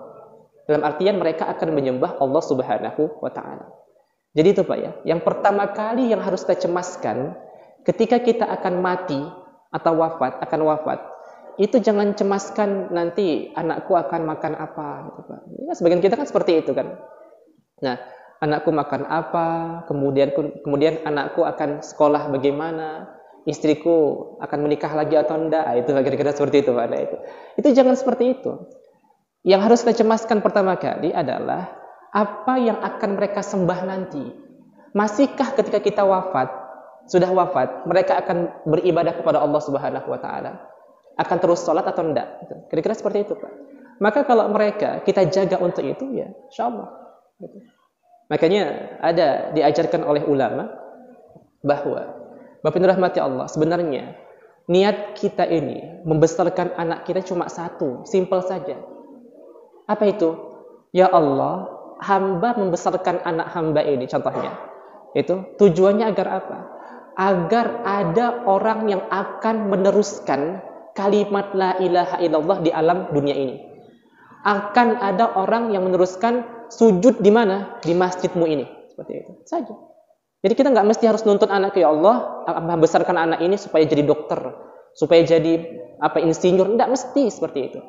Dalam artian mereka akan menyembah Allah Subhanahu wa Ta'ala. Jadi itu, Pak, ya. Yang pertama kali yang harus kita cemaskan ketika kita akan mati atau akan wafat, itu jangan cemaskan nanti anakku akan makan apa, gitu, Pak. Ya, sebagian kita kan seperti itu kan. Nah, anakku makan apa, kemudian anakku akan sekolah bagaimana, istriku akan menikah lagi atau enggak, itu kira-kira seperti itu, Pak. Nah, itu jangan seperti itu. Yang harus kita cemaskan pertama kali adalah apa yang akan mereka sembah nanti. Masihkah ketika kita sudah wafat, mereka akan beribadah kepada Allah Subhanahu wa Ta'ala? Akan terus sholat atau enggak? Kira-kira seperti itu, Pak. Maka kalau mereka kita jaga untuk itu, ya insyaallah. Gitu. Makanya ada diajarkan oleh ulama bahwa Bapak rahmati Allah, sebenarnya niat kita ini membesarkan anak kita cuma satu, simpel saja. Apa itu? Ya Allah, hamba membesarkan anak hamba ini, contohnya. Itu tujuannya agar apa? Agar ada orang yang akan meneruskan kalimat la ilaha illallah di alam dunia ini. Akan ada orang yang meneruskan sujud di mana? Di masjidmu ini. Seperti itu saja. Jadi kita nggak mesti harus nuntut anak, ya Allah, besarkan anak ini supaya jadi dokter, supaya jadi insinyur. Nggak mesti seperti itu.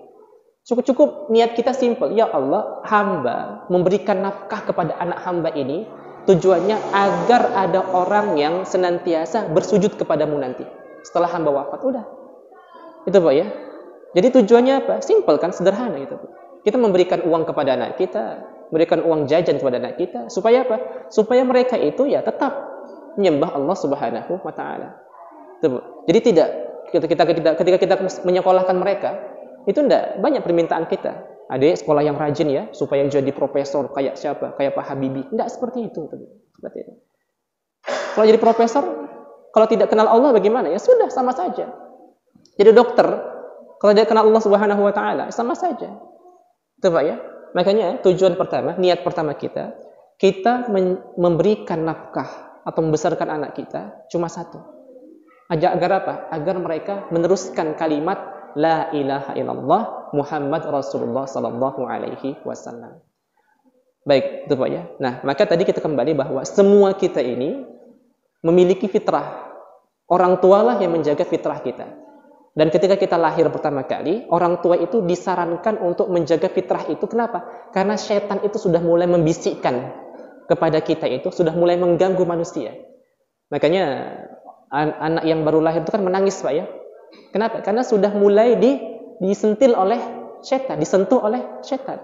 Cukup niat kita simpel. Ya Allah, hamba memberikan nafkah kepada anak hamba ini, tujuannya agar ada orang yang senantiasa bersujud kepadamu nanti setelah hamba wafat. Udah. Itu, Pak, ya. Jadi tujuannya apa? Simpel kan, sederhana itu. Kita memberikan uang kepada anak kita, berikan uang jajan kepada anak kita, supaya apa? Supaya mereka itu ya tetap menyembah Allah Subhanahu wa Ta'ala. Jadi tidak ketika kita menyekolahkan mereka, itu enggak banyak permintaan kita. Adik sekolah yang rajin ya, supaya jadi profesor kayak siapa? Kayak Pak Habibie. Enggak seperti itu. Seperti itu. Kalau jadi profesor Kalau tidak kenal Allah bagaimana? Ya sudah, sama saja. Jadi dokter, kalau tidak kenal Allah Subhanahu wa taala, sama saja. Itu Pak ya. Makanya tujuan pertama, niat pertama kita memberikan nafkah atau membesarkan anak kita cuma satu. Agar apa? Agar mereka meneruskan kalimat La ilaha illallah Muhammad Rasulullah sallallahu alaihi wasallam. Baik, itu Pak ya. Nah, maka tadi kita kembali bahwa semua kita ini memiliki fitrah. Orang tualah yang menjaga fitrah kita. Dan ketika kita lahir pertama kali, orang tua itu disarankan untuk menjaga fitrah itu. Kenapa? Karena syaitan itu sudah mulai membisikkan kepada kita itu, sudah mulai mengganggu manusia. Makanya anak yang baru lahir itu kan menangis Pak ya. Kenapa? Karena sudah mulai disentil oleh syaitan, disentuh oleh syaitan.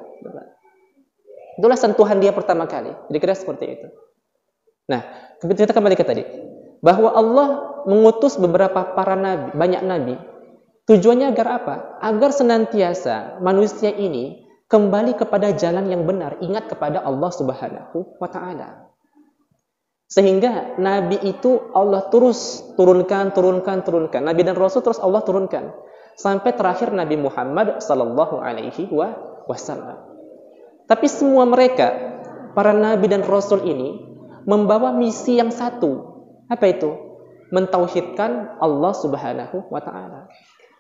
Itulah sentuhan dia pertama kali. Jadi kira seperti itu. Nah, kita kembali ke tadi. Bahwa Allah mengutus beberapa para nabi, banyak nabi. Tujuannya agar apa? Agar senantiasa manusia ini kembali kepada jalan yang benar, ingat kepada Allah Subhanahu wa taala. Sehingga nabi itu Allah terus turunkan. Nabi dan rasul terus Allah turunkan sampai terakhir Nabi Muhammad sallallahu alaihi wasallam. Tapi semua mereka, para nabi dan rasul ini membawa misi yang satu. Apa itu? Mentauhidkan Allah Subhanahu wa taala.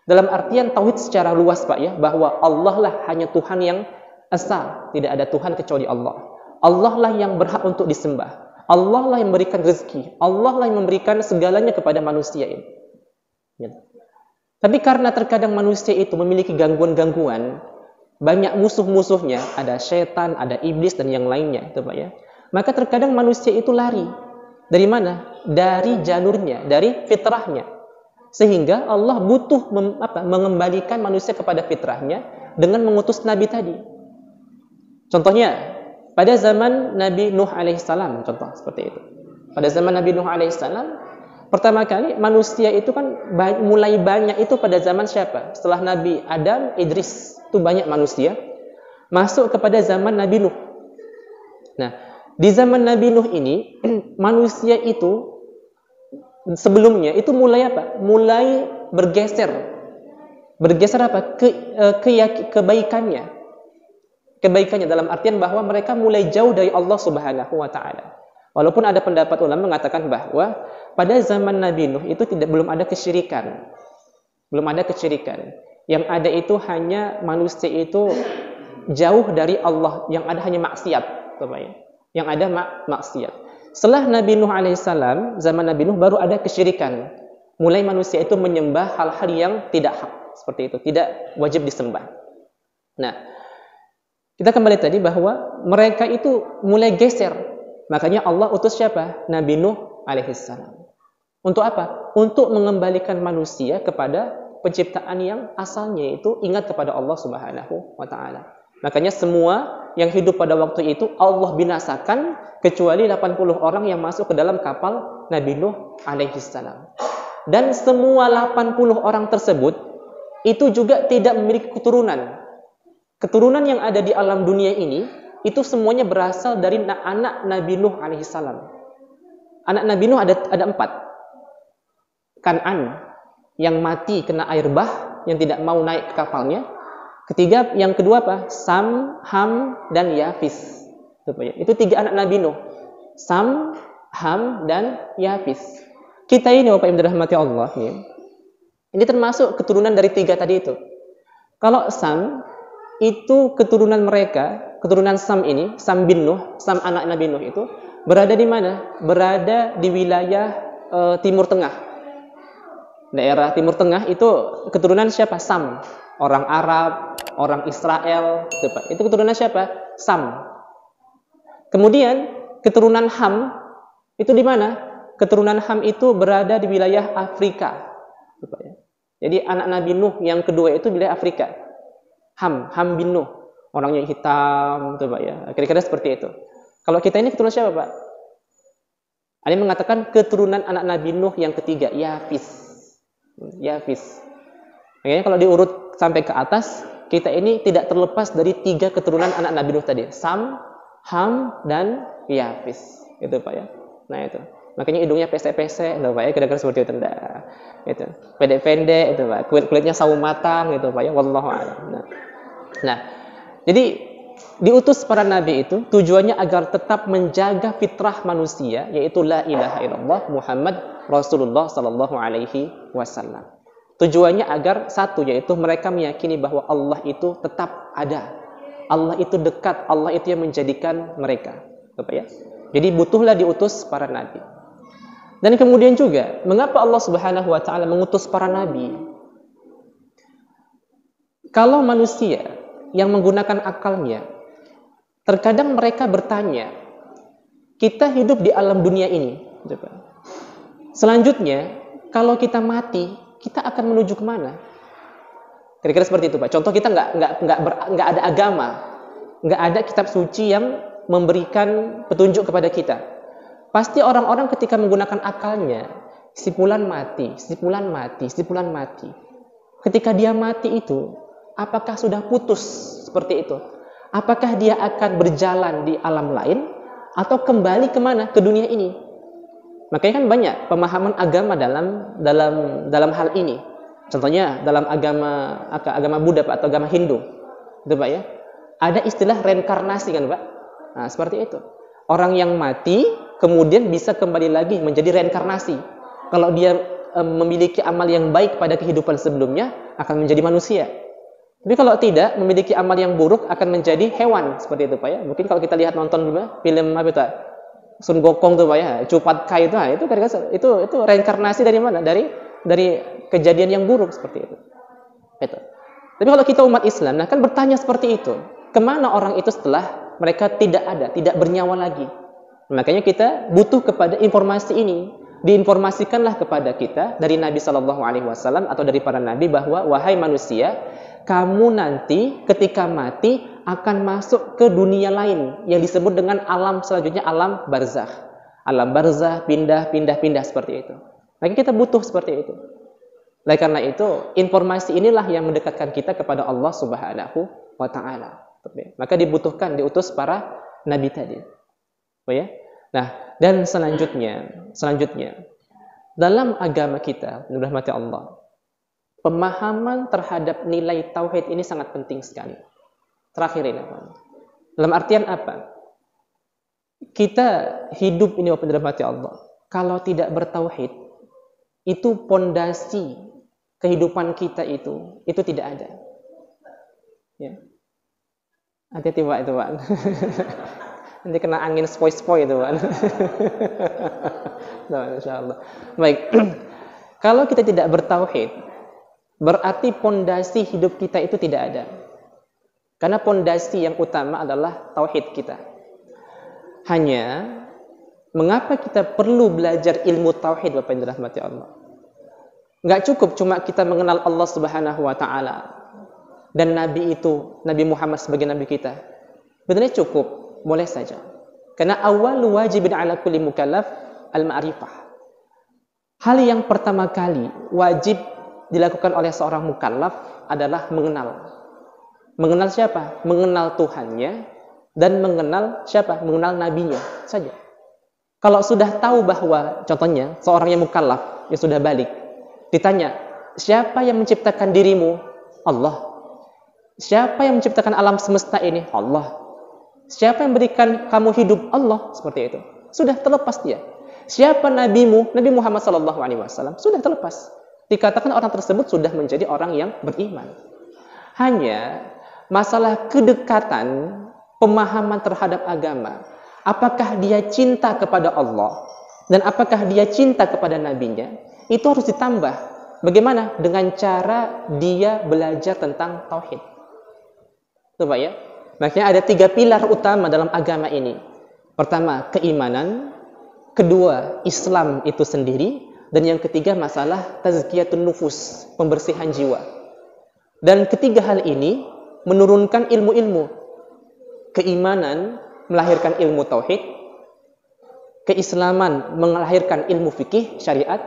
Dalam artian tauhid secara luas Pak ya, bahwa Allah lah hanya Tuhan yang esa, tidak ada Tuhan kecuali Allah. Allah lah yang berhak untuk disembah. Allah lah yang memberikan rezeki. Allah lah yang memberikan segalanya kepada manusia ini. Ya. Tapi karena terkadang manusia itu memiliki gangguan-gangguan, banyak musuh-musuhnya, ada syaitan, ada iblis dan yang lainnya, itu Pak ya. Maka terkadang manusia itu lari. Dari mana? Dari jalurnya, dari fitrahnya. Sehingga Allah butuh mengembalikan manusia kepada fitrahnya dengan mengutus nabi tadi. Contohnya pada zaman Nabi Nuh alaihissalam, contoh seperti itu. Pada zaman Nabi Nuh alaihissalam, pertama kali manusia itu kan mulai banyak itu pada zaman siapa? Setelah Nabi Adam, Idris, itu banyak manusia. Masuk kepada zaman Nabi Nuh. Nah, di zaman Nabi Nuh ini, manusia itu sebelumnya itu mulai apa? Mulai bergeser. Bergeser apa? Kebaikannya. Kebaikannya dalam artian bahwa mereka mulai jauh dari Allah Subhanahu wa taala. Walaupun ada pendapat ulama mengatakan bahwa pada zaman Nabi Nuh itu belum ada kesyirikan. Belum ada kesyirikan. Yang ada itu hanya manusia itu jauh dari Allah, yang ada hanya maksiat, yang ada maksiat. Setelah Nabi Nuh alaihissalam, zaman Nabi Nuh baru ada kesyirikan. Mulai manusia itu menyembah hal-hal yang tidak hak, seperti itu, tidak wajib disembah. Nah, kita kembali tadi bahwa mereka itu mulai geser. Makanya Allah utus siapa? Nabi Nuh alaihissalam. Untuk apa? Untuk mengembalikan manusia kepada penciptaan yang asalnya itu ingat kepada Allah Subhanahu wa taala. Makanya semua yang hidup pada waktu itu Allah binasakan kecuali 80 orang yang masuk ke dalam kapal Nabi Nuh alaihissalam. Dan semua 80 orang tersebut itu juga tidak memiliki keturunan. Keturunan yang ada di alam dunia ini itu semuanya berasal dari anak Nabi Nuh alaihissalam. Anak Nabi Nuh ada 4. Kan'an yang mati kena air bah, yang tidak mau naik ke kapalnya. Ketiga, yang kedua apa? Sam, Ham, dan Yafis. Itu 3 anak Nabi Nuh. Sam, Ham, dan Yafis. Kita ini Bapak Ibu dirahmati Allah nih. Ini termasuk keturunan dari 3 tadi itu. Kalau Sam itu keturunan mereka, keturunan Sam ini, Sam bin Nuh, Sam anak Nabi Nuh itu berada di mana? Berada di wilayah Timur Tengah. Daerah Timur Tengah itu keturunan siapa? Sam. Orang Arab, orang Israel, itu keturunan siapa? Sam. Kemudian keturunan Ham itu di mana? Keturunan Ham itu berada di wilayah Afrika. Jadi anak Nabi Nuh yang kedua itu wilayah Afrika. Ham bin Nuh, orangnya hitam, Pak ya. Kira-kira seperti itu. Kalau kita ini keturunan siapa, Pak? Ada yang mengatakan keturunan anak Nabi Nuh yang ketiga, Yafis. Makanya kalau diurut sampai ke atas, kita ini tidak terlepas dari 3 keturunan anak Nabi Nuh tadi, Sam, Ham, dan Yafis. Itu Pak ya. Nah itu. Makanya hidungnya pesek-pesek, gitu Pak ya, kira-kira seperti itu. Gitu. Pendek-pendek itu Pak. Kulitnya sawo matang gitu Pak ya, wallahu a'lam. Nah, jadi diutus para nabi itu tujuannya agar tetap menjaga fitrah manusia, yaitu la ilaha illallah Muhammad Rasulullah sallallahu alaihi wasallam. Tujuannya agar satu, yaitu mereka meyakini bahwa Allah itu tetap ada. Allah itu dekat, Allah itu yang menjadikan mereka. Bapak ya. Jadi butuhlah diutus para nabi. Dan kemudian juga, mengapa Allah Subhanahu wa taala mengutus para nabi? Kalau manusia yang menggunakan akalnya, terkadang mereka bertanya, kita hidup di alam dunia ini. Selanjutnya, kalau kita mati, kita akan menuju kemana? Kira-kira seperti itu, Pak. Contoh kita nggak ada agama, nggak ada kitab suci yang memberikan petunjuk kepada kita. Pasti orang-orang ketika menggunakan akalnya, sipulan mati. Ketika dia mati itu, apakah sudah putus seperti itu? Apakah dia akan berjalan di alam lain atau kembali kemana? Ke dunia ini. Makanya kan banyak pemahaman agama dalam hal ini. Contohnya dalam agama Buddha Pak, atau agama Hindu, itu Pak ya. Ada istilah reinkarnasi kan Pak. Nah seperti itu. Orang yang mati kemudian bisa kembali lagi menjadi reinkarnasi. Kalau dia memiliki amal yang baik pada kehidupan sebelumnya, akan menjadi manusia. Tapi kalau tidak, memiliki amal yang buruk akan menjadi hewan, seperti itu Pak ya. Mungkin kalau kita lihat nonton film apa itu, Sun Gokong tuh Pak ya, Cupat Kai itu itu reinkarnasi dari mana? Dari kejadian yang buruk seperti itu. Itu. Tapi kalau kita umat Islam, nah kan bertanya seperti itu. Kemana orang itu setelah mereka tidak ada, tidak bernyawa lagi? Makanya kita butuh kepada informasi ini. Diinformasikanlah kepada kita dari Nabi SAW atau dari para nabi bahwa wahai manusia, kamu nanti ketika mati akan masuk ke dunia lain yang disebut dengan alam selanjutnya, alam barzakh. Alam barzakh, pindah seperti itu. Maka kita butuh seperti itu. Oleh karena itu, informasi inilah yang mendekatkan kita kepada Allah Subhanahu wa taala. Maka dibutuhkan diutus para nabi tadi. Oh ya? Nah, dan selanjutnya dalam agama kita, dirahmati Allah, pemahaman terhadap nilai tauhid ini sangat penting sekali. Terakhir ini, dalam artian apa? Kita hidup ini dirahmati Allah, kalau tidak bertauhid, itu pondasi kehidupan kita itu tidak ada. Ya. Hati-hati Pak itu Pak. Nanti kena angin sepoi-sepoi itu Pak. Nah, insyaallah. Baik. Kalau kita tidak bertauhid, berarti pondasi hidup kita itu tidak ada. Karena pondasi yang utama adalah tauhid kita. Hanya, mengapa kita perlu belajar ilmu tauhid Bapak yang dirahmati Allah? Enggak cukup cuma kita mengenal Allah Subhanahu wa taala dan nabi itu, Nabi Muhammad sebagai nabi kita. Benar cukup, boleh saja. Karena awal wajibin ala kulli mukallaf al-ma'rifah. Hal yang pertama kali wajib dilakukan oleh seorang mukallaf adalah mengenal. Mengenal siapa? Mengenal Tuhannya dan mengenal siapa? Mengenal nabinya saja. Kalau sudah tahu bahwa, contohnya, seorang yang mukallaf, yang sudah balik, ditanya, siapa yang menciptakan dirimu? Allah. Siapa yang menciptakan alam semesta ini? Allah. Siapa yang berikan kamu hidup? Allah. Seperti itu. Sudah terlepas dia. Siapa nabimu? Nabi Muhammad SAW. Sudah terlepas. Dikatakan orang tersebut sudah menjadi orang yang beriman. Hanya masalah kedekatan, pemahaman terhadap agama. Apakah dia cinta kepada Allah dan apakah dia cinta kepada nabinya? Itu harus ditambah. Bagaimana? Dengan cara dia belajar tentang tauhid. Coba ya. Makanya ada 3 pilar utama dalam agama ini. Pertama, keimanan. Kedua, Islam itu sendiri. Dan yang ketiga, masalah tazkiyatun nufus, pembersihan jiwa. Dan ketiga hal ini menurunkan ilmu-ilmu. Keimanan melahirkan ilmu tauhid. Keislaman melahirkan ilmu fikih, syariat.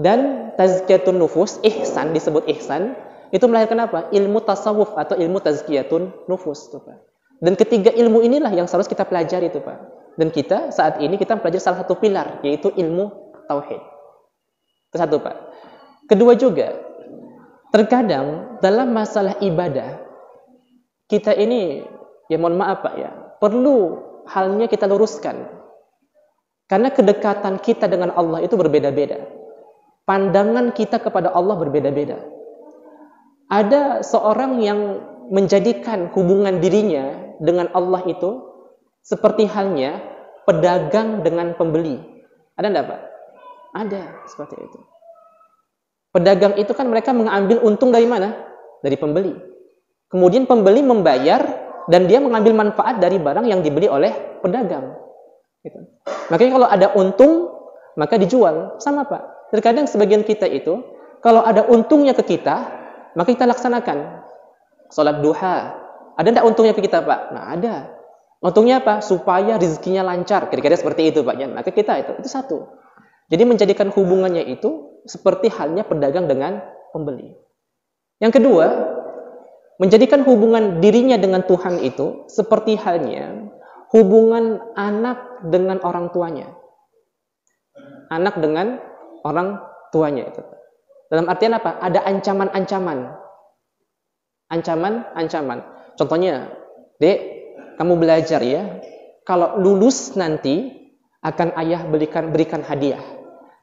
Dan tazkiyatun nufus, ihsan, disebut ihsan, itu melahirkan apa? Ilmu tasawuf atau ilmu tazkiyatun nufus, tuh, Pak. Dan ketiga ilmu inilah yang harus kita pelajari, tuh, Pak. Dan kita saat ini kita pelajari salah satu pilar, yaitu ilmu tauhid. Itu satu, Pak. Kedua juga, terkadang dalam masalah ibadah, kita ini, ya mohon maaf Pak ya, perlu halnya kita luruskan. Karena kedekatan kita dengan Allah itu berbeda-beda. Pandangan kita kepada Allah berbeda-beda. Ada seorang yang menjadikan hubungan dirinya dengan Allah itu seperti halnya pedagang dengan pembeli. Ada enggak, Pak? Ada, seperti itu. Pedagang itu kan mereka mengambil untung dari mana? Dari pembeli. Kemudian pembeli membayar dan dia mengambil manfaat dari barang yang dibeli oleh pedagang. Gitu. Makanya kalau ada untung, maka dijual. Sama, Pak. Terkadang sebagian kita itu, kalau ada untungnya ke kita, maka kita laksanakan. Salat duha. Ada enggak untungnya ke kita, Pak? Nah, ada. Untungnya apa? Supaya rezekinya lancar. Kira-kira seperti itu, Pak. Maka kita itu satu. Jadi menjadikan hubungannya itu seperti halnya pedagang dengan pembeli. Yang kedua, menjadikan hubungan dirinya dengan Tuhan itu seperti halnya hubungan anak dengan orang tuanya. Anak dengan orang tuanya itu. Dalam artian apa? Ada ancaman-ancaman. Ancaman-ancaman. Contohnya, Dek, kamu belajar ya. Kalau lulus nanti akan ayah berikan hadiah.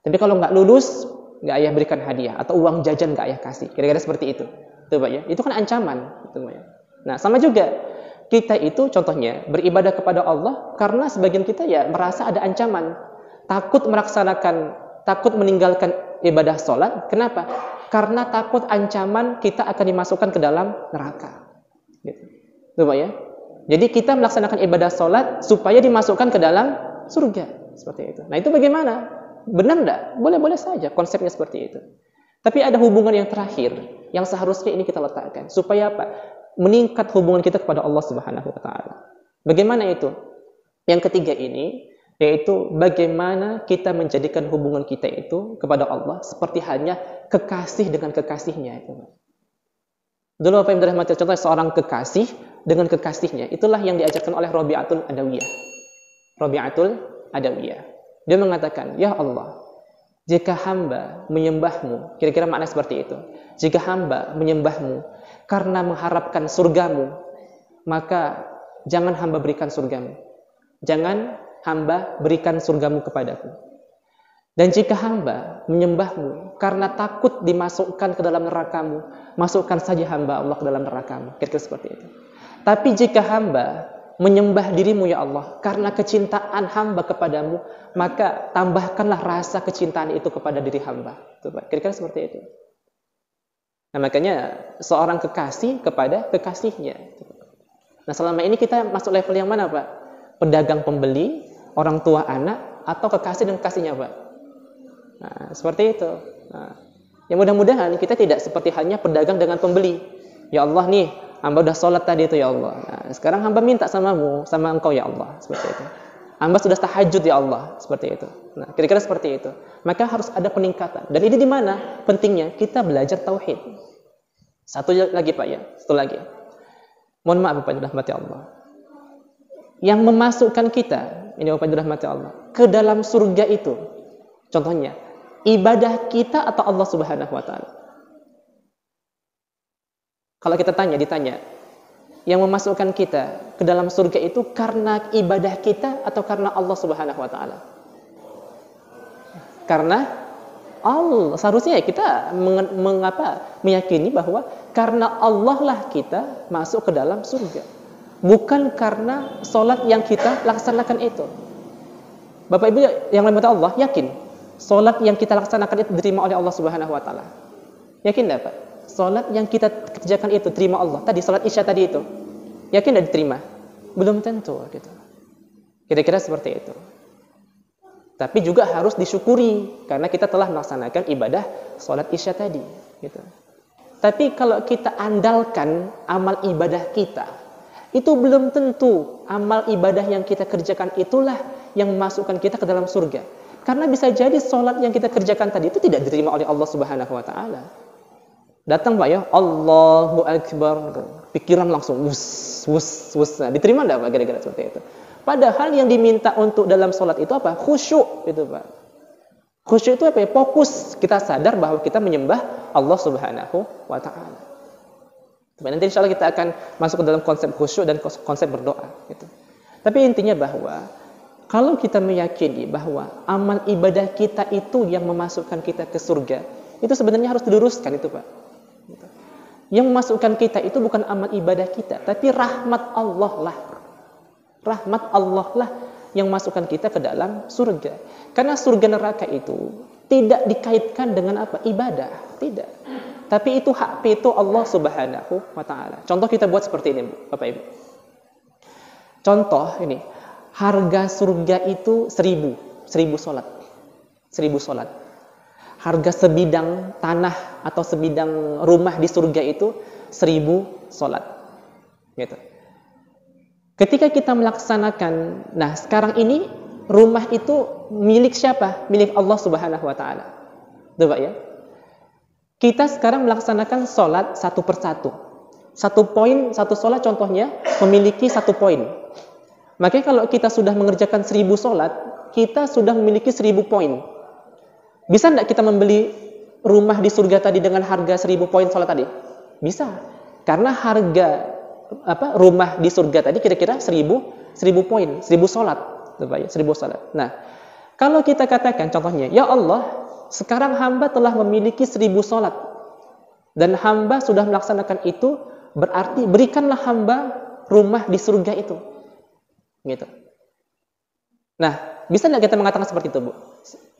Tapi kalau nggak lulus, nggak ayah berikan hadiah atau uang jajan nggak ayah kasih. Kira-kira seperti itu. Itu Pak ya. Itu kan ancaman. Itu, Pak ya. Nah, sama juga kita itu contohnya beribadah kepada Allah karena sebagian kita ya merasa ada ancaman, takut takut meninggalkan ibadah sholat. Kenapa? Karena takut ancaman kita akan dimasukkan ke dalam neraka. Gitu. Itu Pak ya. Jadi kita melaksanakan ibadah sholat supaya dimasukkan ke dalam surga. Seperti itu. Nah itu bagaimana? Benar enggak? Boleh-boleh saja konsepnya seperti itu. Tapi ada hubungan yang terakhir yang seharusnya ini kita letakkan. Supaya apa? Meningkat hubungan kita kepada Allah Subhanahu wa Ta'ala. Bagaimana itu? Yang ketiga ini, yaitu bagaimana kita menjadikan hubungan kita itu kepada Allah seperti halnya kekasih dengan kekasihnya. Dulu apa yang dirahmati, contoh seorang kekasih dengan kekasihnya. Itulah yang diajarkan oleh Rabi'atul Adawiyah. Rabi'atul Adawiyah. Dia mengatakan, ya Allah, jika hamba menyembahmu, kira-kira makna seperti itu. Jika hamba menyembahmu karena mengharapkan surgamu, maka jangan hamba berikan surgamu. Jangan hamba berikan surgamu kepadaku. Dan jika hamba menyembahmu karena takut dimasukkan ke dalam nerakamu, masukkan saja hamba Allah ke dalam nerakamu. Kira-kira seperti itu. Tapi jika hamba menyembah dirimu ya Allah karena kecintaan hamba kepadamu, maka tambahkanlah rasa kecintaan itu kepada diri hamba. Kira-kira seperti itu. Nah makanya seorang kekasih kepada kekasihnya. Nah selama ini kita masuk level yang mana Pak? Pedagang pembeli, orang tua anak, atau kekasih dan kekasihnya Pak? Nah seperti itu. Nah, ya mudah-mudahan kita tidak seperti hanya pedagang dengan pembeli. Ya Allah nih, hamba udah sholat tadi itu ya Allah. Nah, sekarang hamba minta sama engkau ya Allah. Seperti itu. Hamba sudah tahajud ya Allah. Seperti itu. Nah, kira-kira seperti itu. Maka harus ada peningkatan. Dan ini di mana pentingnya? Kita belajar tauhid. Satu lagi Pak ya. Satu lagi. Mohon maaf Bapak dirahmati Allah. Yang memasukkan kita, ini Bapak dirahmati Allah, ke dalam surga itu. Contohnya, ibadah kita atau Allah Subhanahu wa Ta'ala. Kalau kita ditanya, yang memasukkan kita ke dalam surga itu karena ibadah kita atau karena Allah Subhanahu wa Ta'ala? Karena Allah. Seharusnya kita meyakini bahwa karena Allah lah kita masuk ke dalam surga. Bukan karena sholat yang kita laksanakan itu. Bapak Ibu yang dirahmati Allah, yakin sholat yang kita laksanakan itu diterima oleh Allah Subhanahu wa Ta'ala? Yakin enggak Pak? Salat yang kita kerjakan itu terima Allah. Tadi salat Isya tadi itu, yakin tidak diterima? Belum tentu gitu. Kira-kira seperti itu. Tapi juga harus disyukuri karena kita telah melaksanakan ibadah salat Isya tadi gitu. Tapi kalau kita andalkan amal ibadah kita, itu belum tentu amal ibadah yang kita kerjakan itulah yang memasukkan kita ke dalam surga. Karena bisa jadi salat yang kita kerjakan tadi itu tidak diterima oleh Allah Subhanahu wa Ta'ala. Datang Pak ya, Allahu Akbar, pikiran langsung wus. Nah, diterima enggak Pak kira-kira seperti itu? Padahal yang diminta untuk dalam sholat itu apa? Khusyuk, itu Pak. Khusyuk itu apa ya? Fokus. Kita sadar bahwa kita menyembah Allah Subhanahu wa Ta'ala. Nanti insya Allah kita akan masuk ke dalam konsep khusyuk dan konsep berdoa. Gitu. Tapi intinya bahwa kalau kita meyakini bahwa amal ibadah kita itu yang memasukkan kita ke surga, itu sebenarnya harus diluruskan itu Pak. Gitu. Yang memasukkan kita itu bukan amal ibadah kita, tapi rahmat Allah lah. Rahmat Allah lah yang masukkan kita ke dalam surga. Karena surga neraka itu tidak dikaitkan dengan apa? Ibadah, tidak. Tapi itu hak veto Allah Subhanahu wa Ta'ala. Contoh kita buat seperti ini, Bapak Ibu. Contoh ini, harga surga itu 1000 sholat. 1000 sholat. Harga sebidang tanah atau sebidang rumah di surga itu 1000 sholat. Gitu. Ketika kita melaksanakan, nah sekarang ini rumah itu milik siapa? Milik Allah Subhanahu wa Ta'ala. Tuh Pak ya. Kita sekarang melaksanakan sholat satu persatu. Satu poin, satu sholat contohnya memiliki satu poin. Makanya kalau kita sudah mengerjakan 1000 sholat, kita sudah memiliki 1000 poin. Bisa tidak kita membeli rumah di surga tadi dengan harga 1000 poin sholat tadi? Bisa. Karena harga rumah di surga tadi kira-kira 1000 poin, 1000 sholat. 1000 sholat. Nah, kalau kita katakan contohnya, ya Allah, sekarang hamba telah memiliki 1000 sholat. Dan hamba sudah melaksanakan itu, berarti berikanlah hamba rumah di surga itu. Gitu. Nah, bisa tidak kita mengatakan seperti itu, Bu?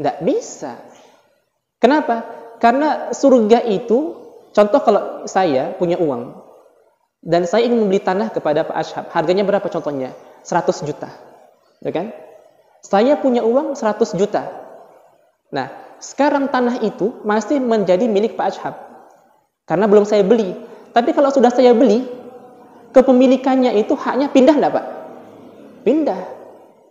Tidak bisa. Kenapa? Karena surga itu, contoh kalau saya punya uang, dan saya ingin membeli tanah kepada Pak Ashab, harganya berapa contohnya? 100 juta. Ya kan? Saya punya uang 100 juta. Nah, sekarang tanah itu masih menjadi milik Pak Ashab. Karena belum saya beli. Tapi kalau sudah saya beli, kepemilikannya itu haknya pindah enggak, Pak? Pindah.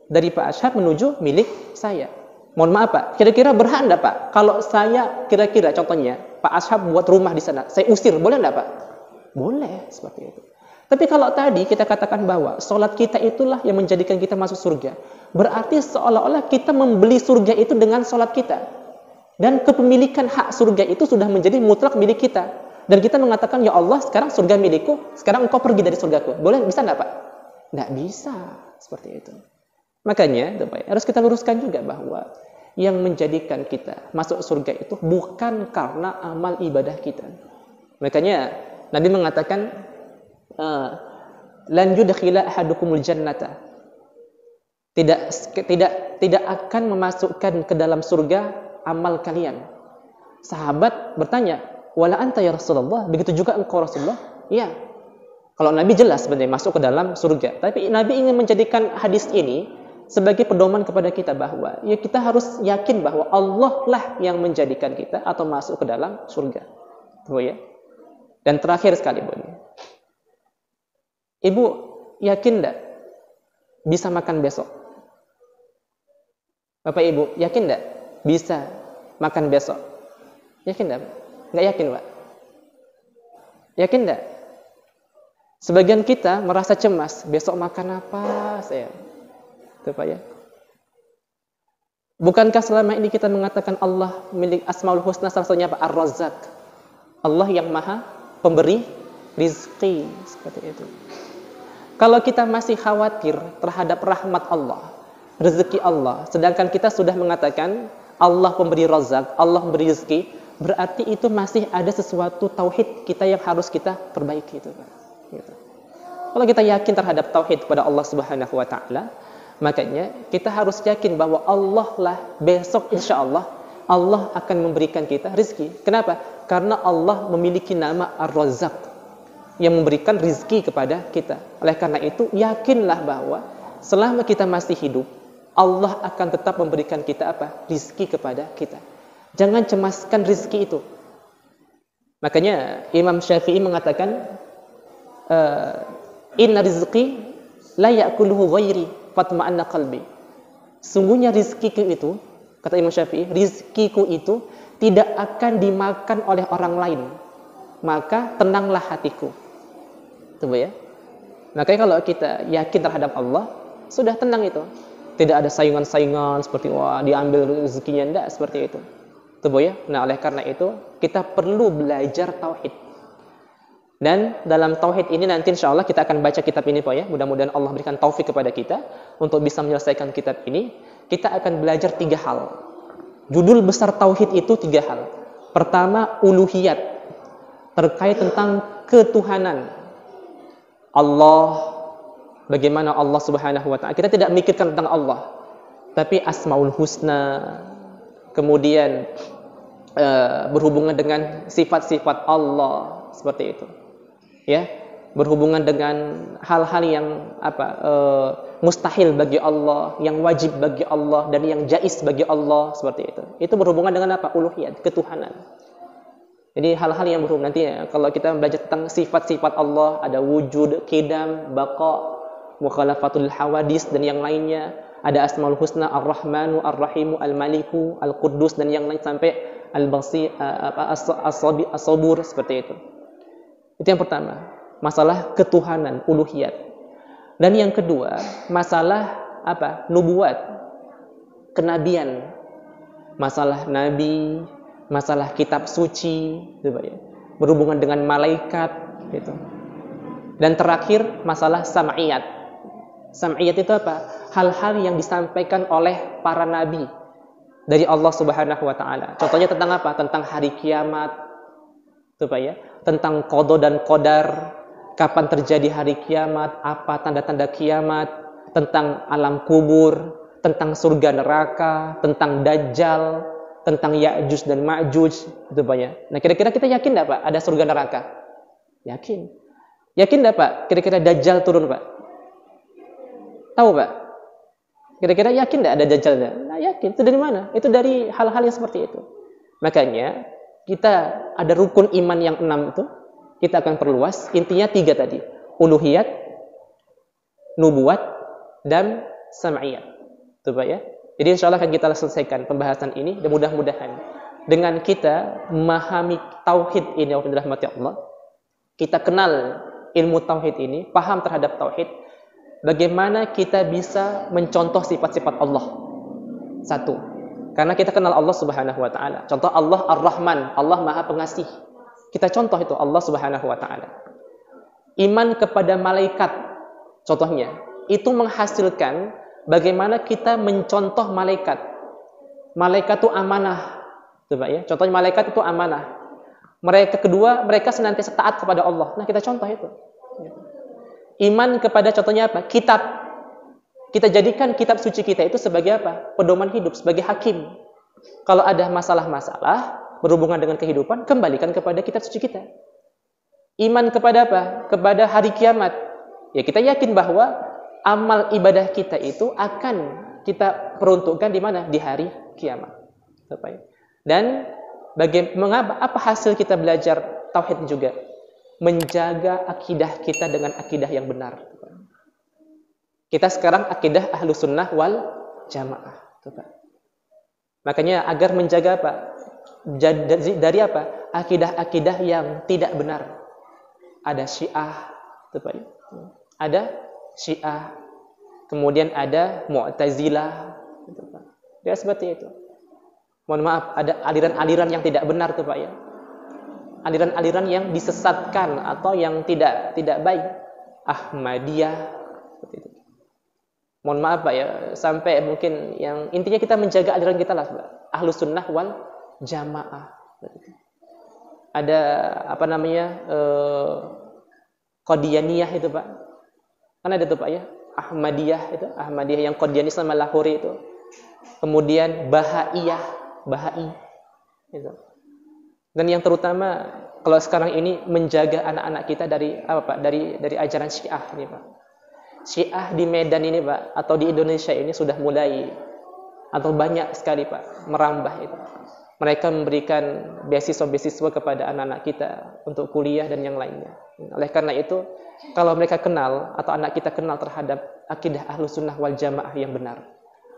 Dari Pak Ashab menuju milik saya. Mohon maaf, Pak. Kira-kira berhak enggak, Pak? Kalau saya kira-kira contohnya, Pak Ashab buat rumah di sana, saya usir, boleh enggak, Pak? Boleh, seperti itu. Tapi kalau tadi kita katakan bahwa sholat kita itulah yang menjadikan kita masuk surga, berarti seolah-olah kita membeli surga itu dengan sholat kita. Dan kepemilikan hak surga itu sudah menjadi mutlak milik kita. Dan kita mengatakan, ya Allah, sekarang surga milikku, sekarang engkau pergi dari surgaku. Boleh, bisa enggak, Pak? Enggak bisa, seperti itu. Makanya, harus kita luruskan juga bahwa yang menjadikan kita masuk surga itu bukan karena amal ibadah kita. Makanya, Nabi mengatakan, lan yudkhila ahadukumul jannata. Tidak akan memasukkan ke dalam surga amal kalian. Sahabat bertanya, wala anta ya Rasulullah? Begitu juga engkau Rasulullah? Iya. Kalau Nabi jelas sebenarnya masuk ke dalam surga. Tapi Nabi ingin menjadikan hadis ini sebagai pedoman kepada kita bahwa ya kita harus yakin bahwa Allah lah yang menjadikan kita atau masuk ke dalam surga. Tuh ya. Dan terakhir sekali, Bu. Ibu yakin enggak bisa makan besok? Bapak Ibu, yakin enggak bisa makan besok? Yakin enggak? Enggak yakin, Pak? Yakin enggak? Sebagian kita merasa cemas, besok makan apa saya? Itu Pak ya. Bukankah selama ini kita mengatakan Allah milik Asmaul Husna salah satunya apa? Ar-Razzaq. Allah yang Maha Pemberi rizki, seperti itu. Kalau kita masih khawatir terhadap rahmat Allah, rezeki Allah, sedangkan kita sudah mengatakan Allah pemberi razak, Allah memberi rezeki, berarti itu masih ada sesuatu tauhid kita yang harus kita perbaiki itu, Pak. Gitu. Kalau kita yakin terhadap tauhid kepada Allah Subhanahu wa Ta'ala, makanya kita harus yakin bahwa Allah lah besok insya Allah akan memberikan kita rezeki. Kenapa? Karena Allah memiliki nama Ar-Razzaq yang memberikan rezeki kepada kita. Oleh karena itu, yakinlah bahwa selama kita masih hidup, Allah akan tetap memberikan kita apa? Rezeki kepada kita. Jangan cemaskan rezeki itu. Makanya Imam Syafi'i mengatakan, inna rizqi la ya'kuluhu ghairi fatma'anna qalbi. Sungguhnya rizkiku itu, kata Imam Syafi'i, rizkiku itu tidak akan dimakan oleh orang lain, maka tenanglah hatiku. Tuh ya. Makanya kalau kita yakin terhadap Allah, Sudah tenang itu. Tidak ada saingan-saingan seperti wah diambil rezekinya, enggak seperti itu. Tuh ya. Nah, oleh karena itu kita perlu belajar tauhid. Dan dalam tauhid ini nanti insya Allah kita akan baca kitab ini Pak ya. Mudah-mudahan Allah berikan taufik kepada kita untuk bisa menyelesaikan kitab ini. Kita akan belajar 3 hal. Judul besar tauhid itu 3 hal. Pertama, uluhiyat, terkait tentang ketuhanan Allah. Bagaimana Allah Subhanahu wa ta'ala. Kita tidak mikirkan tentang Allah, tapi Asmaul Husna. Kemudian berhubungan dengan sifat-sifat Allah seperti itu. Ya, berhubungan dengan hal-hal yang mustahil bagi Allah, yang wajib bagi Allah dan yang jaiz bagi Allah seperti itu. Itu berhubungan dengan apa? Uluhiyat, ketuhanan. Jadi hal-hal yang berhubungan nanti ya, kalau kita belajar tentang sifat-sifat Allah, ada wujud, qidam, baqa, mukhalafatul hawadis dan yang lainnya. Ada Asmaul Husna, Ar-Rahmanu, Ar-Rahimu, Al-Maliku, Al-Quddus dan yang lain sampai Al-Basir, As-Sabur seperti itu. Itu yang pertama, masalah ketuhanan, uluhiyat. Dan yang kedua, masalah nubuat, kenabian. Masalah nabi, masalah kitab suci, berhubungan dengan malaikat gitu. Dan terakhir, masalah sam'iyat. Sam'iyat itu apa? Hal-hal yang disampaikan oleh para nabi dari Allah Subhanahu wa ta'ala. Contohnya tentang apa? Tentang hari kiamat. Tentang qada dan qadar, kapan terjadi hari kiamat, apa tanda-tanda kiamat, tentang alam kubur, tentang surga neraka, tentang Dajjal, tentang Ya'juj dan Ma'juj, itu banyak. Nah, kira-kira kita yakin enggak Pak ada surga neraka? Yakin. Yakin enggak Pak kira-kira Dajjal turun Pak? Tahu Pak? Kira-kira yakin enggak ada Dajjal? Nah, yakin. Itu dari mana? Itu dari hal-hal yang seperti itu. Makanya kita ada rukun iman yang 6 itu, kita akan perluas. Intinya 3 tadi. Uluhiyat, nubuat, dan sam'iyat. Itu Pak ya. Jadi insya Allah akan kita selesaikan pembahasan ini. Dan mudah-mudahan dengan kita memahami tauhid ini, yang dirahmati Allah, kita kenal ilmu tauhid ini, paham terhadap tauhid, bagaimana kita bisa mencontoh sifat-sifat Allah. 1. Karena kita kenal Allah Subhanahu wa ta'ala. Contoh Allah Ar-Rahman, Allah Maha Pengasih. Kita contoh itu Allah Subhanahu wa ta'ala. Iman kepada malaikat, contohnya, itu menghasilkan bagaimana kita mencontoh malaikat. Malaikat itu amanah. Coba ya, contohnya malaikat itu amanah. Mereka kedua, mereka senantiasa taat kepada Allah. Nah, kita contoh itu. Iman kepada contohnya apa? Kitab. Kita jadikan kitab suci kita itu sebagai apa? Pedoman hidup, sebagai hakim. Kalau ada masalah-masalah berhubungan dengan kehidupan, kembalikan kepada kitab suci kita. Iman kepada apa? Kepada hari kiamat. Ya, kita yakin bahwa amal ibadah kita itu akan kita peruntukkan di mana? Di hari kiamat. Dan mengapa apa hasil kita belajar tauhid juga? Menjaga akidah kita dengan akidah yang benar. Kita sekarang akidah ahlu sunnah wal jamaah. Makanya agar menjaga apa? Dari apa? Akidah-akidah yang tidak benar. Ada Syiah, ada Syiah, kemudian ada Mu'tazilah, ya seperti itu. Mohon maaf, ada aliran-aliran yang tidak benar tuh Pak ya. Aliran-aliran yang disesatkan atau yang tidak baik. Ahmadiyah, seperti itu. Mohon maaf Pak ya, sampai mungkin yang intinya kita menjaga aliran kita lah Pak. Ahlus sunnah wal jamaah. Ada apa namanya? Qadiyaniyah itu Pak. Kan ada tuh Pak ya, Ahmadiyah itu, Ahmadiyah yang Qadiani sama Lahori itu. Kemudian Bahaiyah, Bahai itu. Dan yang terutama kalau sekarang ini menjaga anak-anak kita dari apa Pak? Dari ajaran Syiah ini Pak. Syiah di Medan ini Pak, atau di Indonesia ini sudah mulai atau banyak sekali Pak merambah itu. Mereka memberikan beasiswa-beasiswa kepada anak-anak kita untuk kuliah dan yang lainnya. Oleh karena itu, kalau mereka kenal atau anak kita kenal terhadap akidah Ahlus Sunnah wal Jamaah yang benar,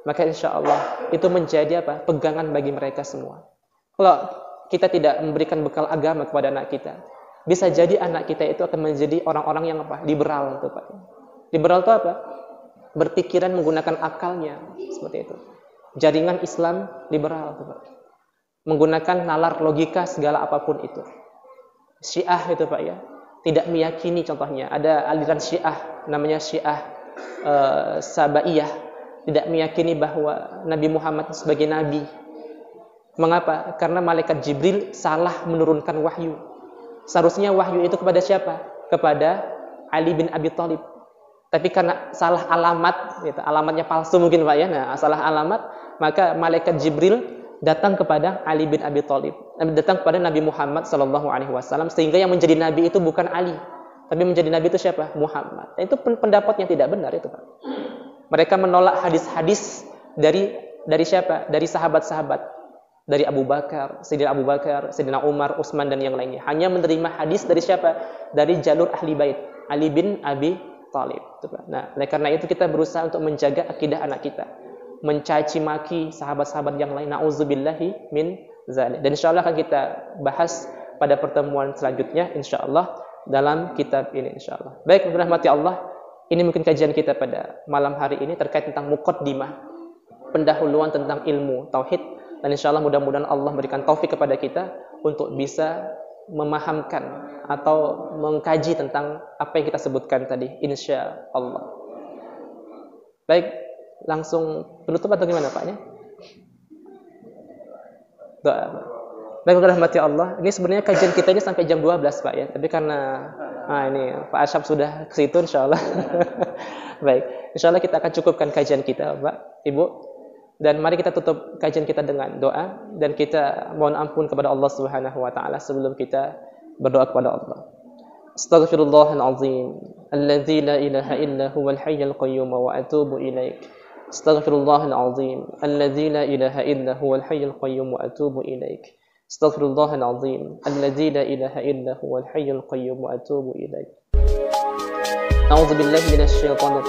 maka insya Allah itu menjadi apa? Pegangan bagi mereka semua. Kalau kita tidak memberikan bekal agama kepada anak kita, bisa jadi anak kita itu akan menjadi orang-orang yang apa? Liberal itu Pak. Liberal itu apa? berpikiran menggunakan akalnya, seperti itu. Jaringan Islam liberal, Pak. Menggunakan nalar logika segala apapun itu. Syiah itu, Pak, ya, tidak meyakini, contohnya ada aliran Syiah namanya Syiah Sabaiyah, tidak meyakini bahwa Nabi Muhammad sebagai nabi. Mengapa? Karena malaikat Jibril salah menurunkan wahyu. Seharusnya wahyu itu kepada siapa? Kepada Ali bin Abi Thalib. Tapi karena salah alamat, gitu, alamatnya palsu mungkin, Pak, ya. Nah, salah alamat, maka malaikat Jibril datang kepada Ali bin Abi Thalib, datang kepada Nabi Muhammad SAW, sehingga yang menjadi nabi itu bukan Ali, tapi menjadi nabi itu siapa? Muhammad. Nah, itu pendapat yang tidak benar itu, Pak. Mereka menolak hadis-hadis dari siapa? Dari sahabat-sahabat. Dari Abu Bakar, Sayyidina Umar, Utsman dan yang lainnya. Hanya menerima hadis dari siapa? Dari jalur ahli bait, Ali bin Abi Thalib. Nah, karena itu kita berusaha untuk menjaga akidah anak kita, mencaci maki sahabat-sahabat yang lain. Nauzubillahi min zalik. Dan insyaallah akan kita bahas pada pertemuan selanjutnya insyaallah dalam kitab ini insyaallah. Baik, dirahmati Allah, ini mungkin kajian kita pada malam hari ini terkait tentang muqaddimah, pendahuluan tentang ilmu tauhid. Dan insyaallah mudah-mudahan Allah memberikan taufik kepada kita untuk bisa memahamkan atau mengkaji tentang apa yang kita sebutkan tadi, insyaallah. Baik, langsung penutup atau gimana, Pak, ya? Doa. Baik, rahmati Allah. Ini sebenarnya kajian kita ini sampai jam 12, Pak, ya. Tapi karena ini Pak Asyab sudah ke situ insyaallah. Baik, insyaallah kita akan cukupkan kajian kita, Pak, Ibu. Dan mari kita tutup kajian kita dengan doa, dan kita mohon ampun kepada Allah Subhanahu wa taala sebelum kita berdoa kepada Allah. Astaghfirullahal azim alladzi la ilaha illa huwal hayyul qayyum wa atubu ilaik. Astaghfirullahal azim alladzi la ilaha illa huwal hayyul qayyum wa atubu ilaik. Astaghfirullahal azim alladzi la ilaha illa huwal hayyul qayyum wa atubu ilaik. A'udzu billahi minasy syaithanir